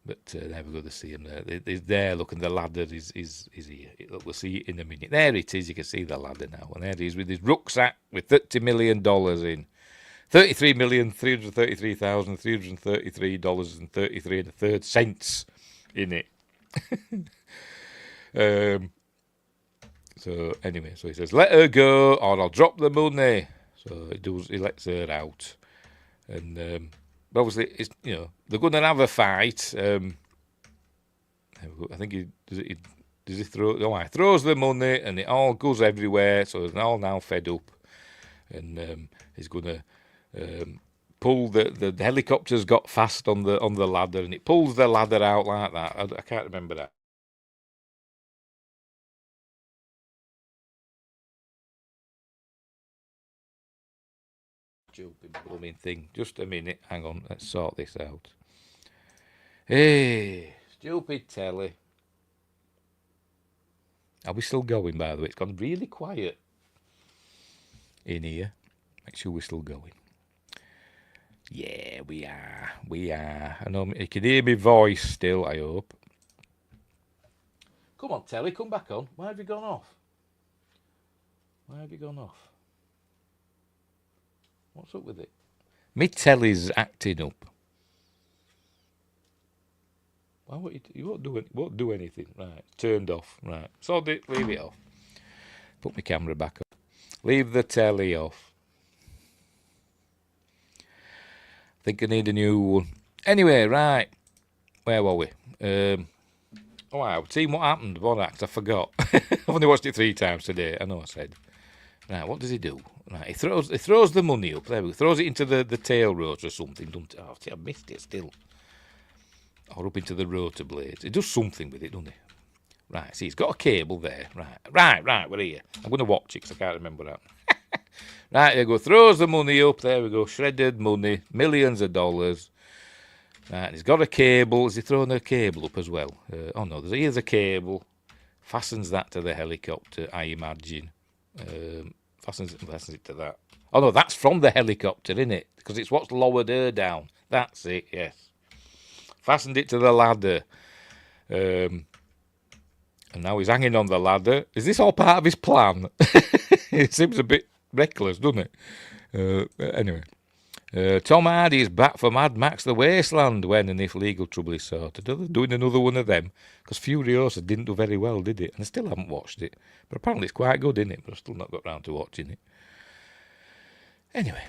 But there we go, to see him there. He's there, look, and the ladder is here. Look, we'll see it in a minute. There it is, you can see the ladder now. And there he is with his rucksack with $30 million in. $33,333,333.33 in it. So anyway, so he says, let her go or I'll drop the money. So he lets her out. And obviously, it's, they're going to have a fight. I think he throws the money and it all goes everywhere. So they're all now fed up, and he's going to pull the helicopter's got fast on the ladder, and it pulls the ladder out like that. I can't remember that. Stupid blooming thing. Just a minute. Hang on. Let's sort this out. Hey, stupid telly. Are we still going, by the way? It's gone really quiet in here. Make sure we're still going. Yeah, we are. We are. I know you can hear my voice still, I hope. Come on, telly, come back on. Why have you gone off? Why have you gone off? What's up with it? Me telly's acting up. Why won't you won't do anything. Right, turned off. Right, sod it, leave it off. Put my camera back up. Leave the telly off. Think I need a new one. Anyway, right. Where were we? I've seen what happened. What act? I forgot. I've only watched it 3 times today. I know I said. Right, what does he do? Right, he throws the money up. There we go. Throws it into the tail rotor or something, doesn't it? Oh, see, I missed it still. Or up into the rotor blades. It does something with it, doesn't it? Right, see, he's got a cable there. Right, we're here. I'm going to watch it because I can't remember that. Right, there we go. Throws the money up. There we go. Shredded money. Millions of dollars. Right, he's got a cable. Is he throwing a cable up as well? Oh, no, here's a cable. Fastens that to the helicopter, I imagine. Fastens it to that. Oh, no, that's from the helicopter, isn't it? Because it's what's lowered her down. That's it, yes. Fastened it to the ladder. And now he's hanging on the ladder. Is this all part of his plan? It seems a bit reckless, doesn't it? Anyway. Tom Hardy is back for Mad Max The Wasteland when and if legal trouble is sorted. Are they doing another one of them? Because Furiosa didn't do very well, did it? And I still haven't watched it. But apparently it's quite good, isn't it? But I've still not got round to watching it. Anyway.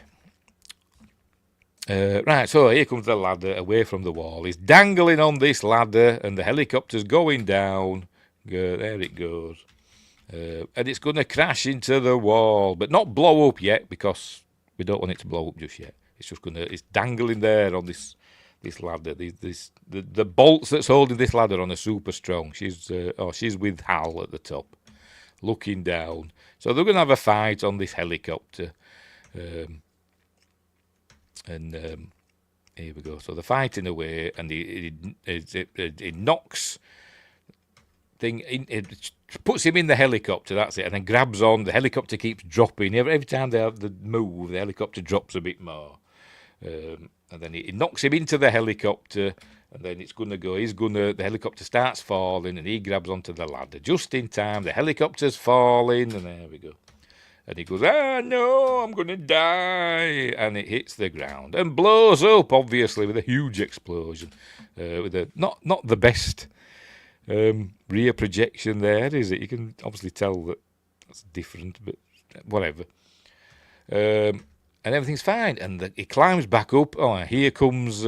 Right, so here comes the ladder away from the wall. He's dangling on this ladder and the helicopter's going down. There it goes. And it's going to crash into the wall. But not blow up yet because we don't want it to blow up just yet. It's just it's dangling there on this ladder. The bolts that's holding this ladder on are super strong. She's with Hal at the top, looking down. So they're going to have a fight on this helicopter. Here we go. So they're fighting away, and he knocks thing. It puts him in the helicopter. That's it, and then grabs on. The helicopter keeps dropping every time they have the move. The helicopter drops a bit more, and then he knocks him into the helicopter. And then it's going to go. The helicopter starts falling, and he grabs onto the ladder just in time. The helicopter's falling, and there we go. And he goes, no, I'm going to die. And it hits the ground and blows up, obviously, with a huge explosion. Not the best rear projection there, is it? You can obviously tell that's different, but whatever. And everything's fine. And he climbs back up. Oh, here comes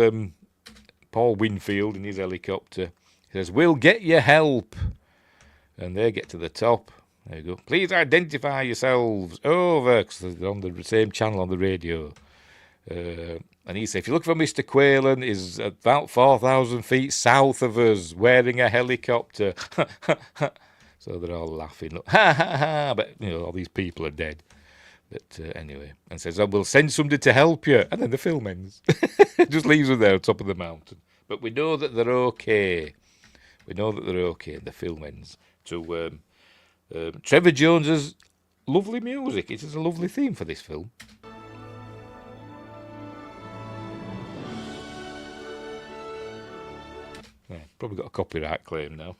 Paul Winfield in his helicopter. He says, we'll get you help. And they get to the top. There you go. Please identify yourselves. Over. Because they're on the same channel on the radio. And he said, if you look for Mr. Quaylen, he's about 4,000 feet south of us, wearing a helicopter. So they're all laughing. Look, ha, ha, ha. But, all these people are dead. But anyway. And says, we'll send somebody to help you. And then the film ends. Just leaves them there on top of the mountain. But we know that they're okay. And the film ends. To Trevor Jones's lovely music. It is a lovely theme for this film. Yeah, probably got a copyright claim now.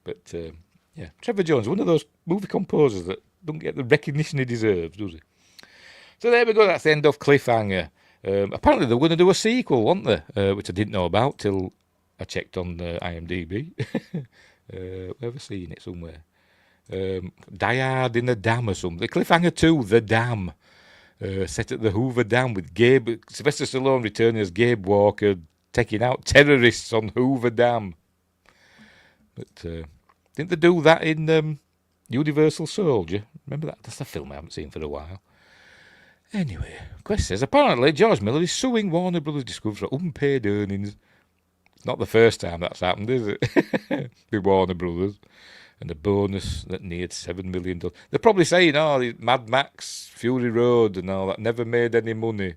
But, yeah, Trevor Jones, one of those movie composers that don't get the recognition he deserves, does he? So there we go, that's the end of Cliffhanger. Apparently they were going to do a sequel, weren't they? Which I didn't know about till I checked on IMDb. Ever seen it somewhere? Die Hard in a Dam or something. Cliffhanger 2, The Dam. Set at the Hoover Dam with Sylvester Stallone returning as Gabe Walker, taking out terrorists on Hoover Dam. But didn't they do that in Universal Soldier? Remember that? That's a film I haven't seen for a while. Anyway, Quest says, apparently George Miller is suing Warner Brothers Discovery for unpaid earnings. It's not the first time that's happened, is it? With Warner Brothers. And a bonus that neared $7 million. They're probably saying, Mad Max, Fury Road and all that never made any money.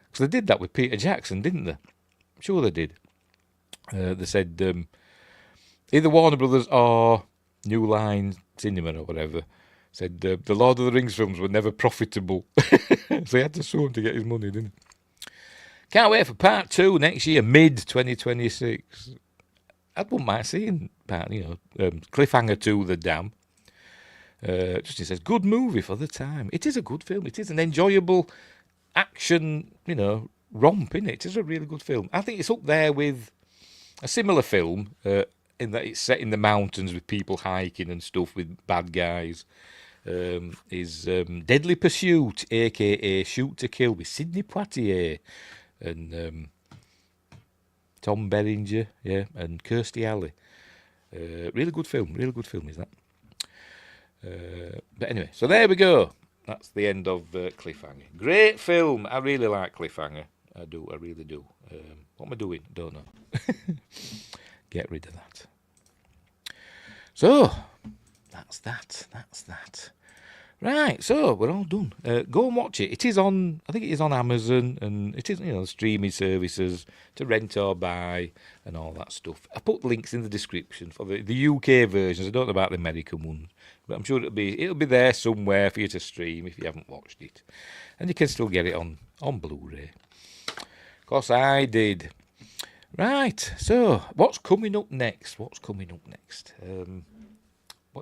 Because they did that with Peter Jackson, didn't they? I'm sure they did. They said either Warner Brothers or New Line Cinema or whatever said the Lord of the Rings films were never profitable. So he had to sue him to get his money, didn't he? Can't wait for part 2 next year, mid-2026. I wouldn't mind seeing part, Cliffhanger 2, The Dam. Just he says, good movie for the time. It is a good film. It is an enjoyable action, romp, innit? It is a really good film. I think it's up there with a similar film in that it's set in the mountains with people hiking and stuff with bad guys. Is Deadly Pursuit, a.k.a. Shoot to Kill, with Sidney Poitier. and Tom Berenger, yeah, and Kirstie Alley. Really good film is that. But anyway, so there we go. That's the end of Cliffhanger. Great film. I really like Cliffhanger. I really do. What am I doing? Don't know. Get rid of that. So, that's that. Right, so we're all done. Go and watch it. It is on, I think it is on Amazon, and it is, streaming services to rent or buy and all that stuff. I put links in the description for the UK versions. I don't know about the American one, but I'm sure it'll be there somewhere for you to stream if you haven't watched it. And you can still get it on Blu-ray. Of course I did. Right, so what's coming up next? What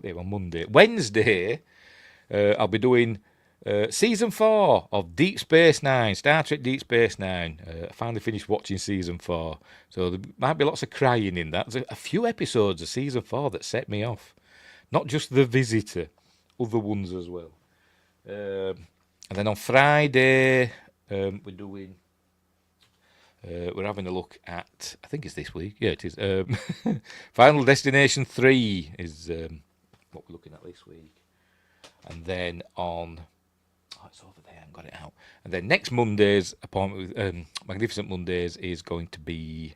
day on Monday? Wednesday, I'll be doing Season 4 of Deep Space Nine, Star Trek Deep Space Nine. I finally finished watching Season 4, so there might be lots of crying in that. There's a few episodes of Season 4 that set me off. Not just The Visitor, other ones as well. And then on Friday, we're having a look at, I think it's this week. Yeah, it is. Final Destination 3 is what we're looking at this week. And then it's over there, I haven't got it out. And then next Monday's appointment with Magnificent Mondays is going to be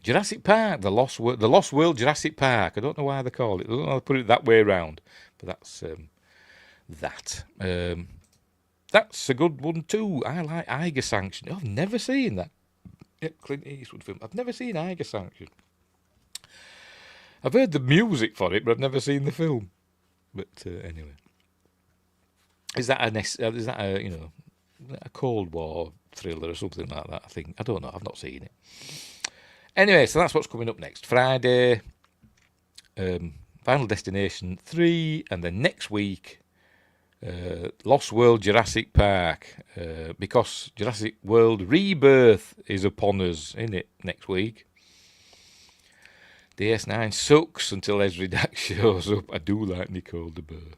Jurassic Park, the Lost World Jurassic Park. I don't know why they call it. I don't know how to put it that way around. But that's that. That's a good one too. I like Eiger Sanction. I've never seen that. Clint Eastwood film. I've never seen Eiger Sanction. I've heard the music for it, but I've never seen the film. But anyway, is that a Cold War thriller or something like that? I think, I don't know. I've not seen it. Anyway, so that's what's coming up next Friday. Final Destination 3, and then next week. Lost World Jurassic Park, because Jurassic World Rebirth is upon us, isn't it, next week? DS9 sucks until Ezri Dax shows up. I do like Nicole de Boer.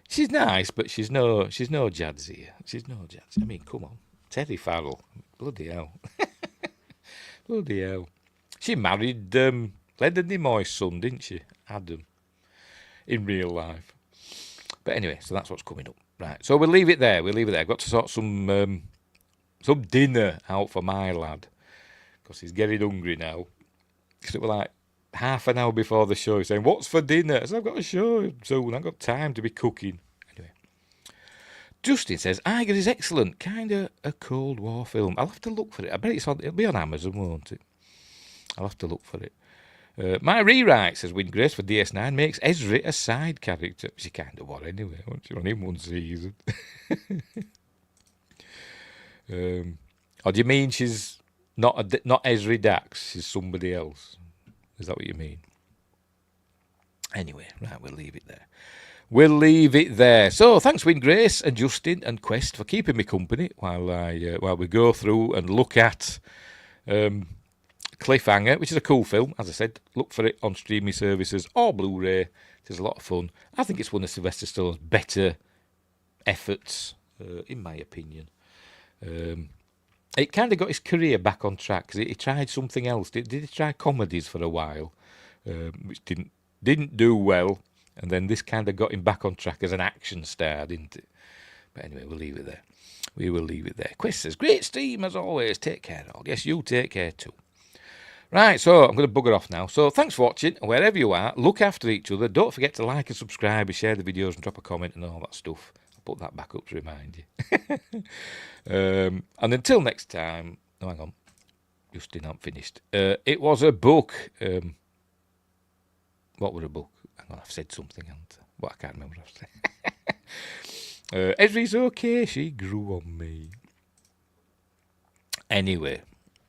She's nice, but she's no Jadzia. She's no Jadzia. I mean, come on. Terry Farrell. Bloody hell. Bloody hell. She married Leonard Nimoy's son, didn't she? Adam. In real life. But anyway, so that's what's coming up. Right, so we'll leave it there. I've got to sort some dinner out for my lad, because he's getting hungry now. Because it was like half an hour before the show, he's saying, "What's for dinner?" I said, "I've got a show soon. I've got time to be cooking." Anyway, Justin says, Eiger is excellent. Kind of a Cold War film. I'll have to look for it. I bet it'll be on Amazon, won't it? I'll have to look for it. My rewrite, says Win Grace, for DS9 makes Ezri a side character. She kind of was anyway, wasn't she? On in one season. Or do you mean she's not Ezri Dax? She's somebody else. Is that what you mean? Anyway, right, we'll leave it there. So thanks, Win Grace and Justin and Quest, for keeping me company while we go through and look at Cliffhanger, which is a cool film. As I said, look for it on streaming services or Blu-ray. It's a lot of fun. I think it's one of Sylvester Stallone's better efforts, in my opinion. It kind of got his career back on track, because he tried something else. Did he try comedies for a while, which didn't do well, and then this kind of got him back on track as an action star, didn't it? But anyway, we'll leave it there. We will leave it there. Quest says, great stream as always. Take care all. Yes, you take care too. Right, so I'm going to bugger off now. So thanks for watching. Wherever you are, look after each other. Don't forget to like and subscribe and share the videos and drop a comment and all that stuff. I'll put that back up to remind you. And until next time... No, hang on. Justin, I'm finished. It was a book. What was a book? Hang on, I've said something, haven't I? Well, I can't remember what I've said. Ezri's okay. She grew on me. Anyway...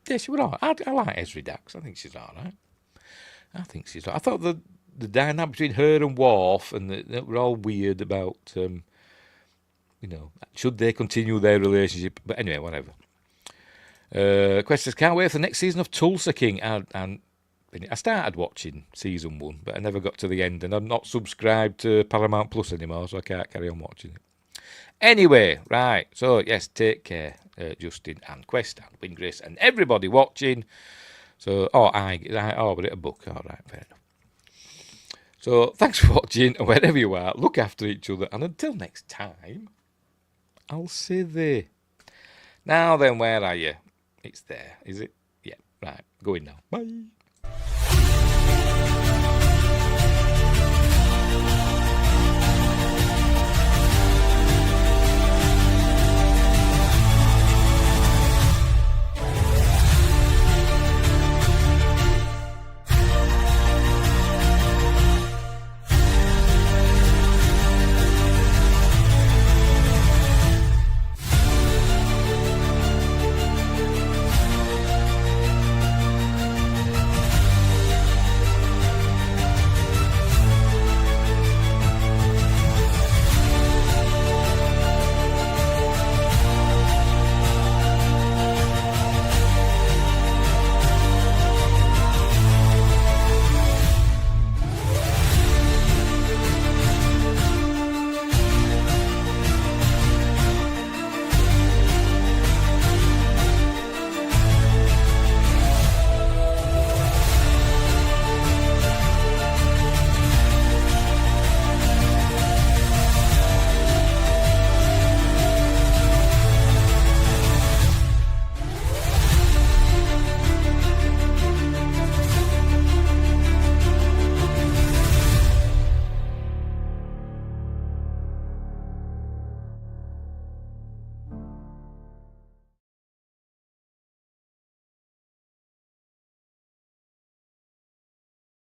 Yeah, she was all right. I like Ezri Dax. I think she's all right. I thought the dynamic between her and Worf, and they were all weird about, should they continue their relationship? But anyway, whatever. Quest says, can't wait for the next season of Tulsa King. And I started watching season 1, but I never got to the end, and I'm not subscribed to Paramount Plus anymore, so I can't carry on watching it. Anyway, right, so yes, take care, Justin and Quest and Wingrace and everybody watching. So, but a book, all right, fair enough. So, thanks for watching, and wherever you are, look after each other, and until next time, I'll say they. Now then, where are you? It's there, is it? Yeah, right, going now. Bye.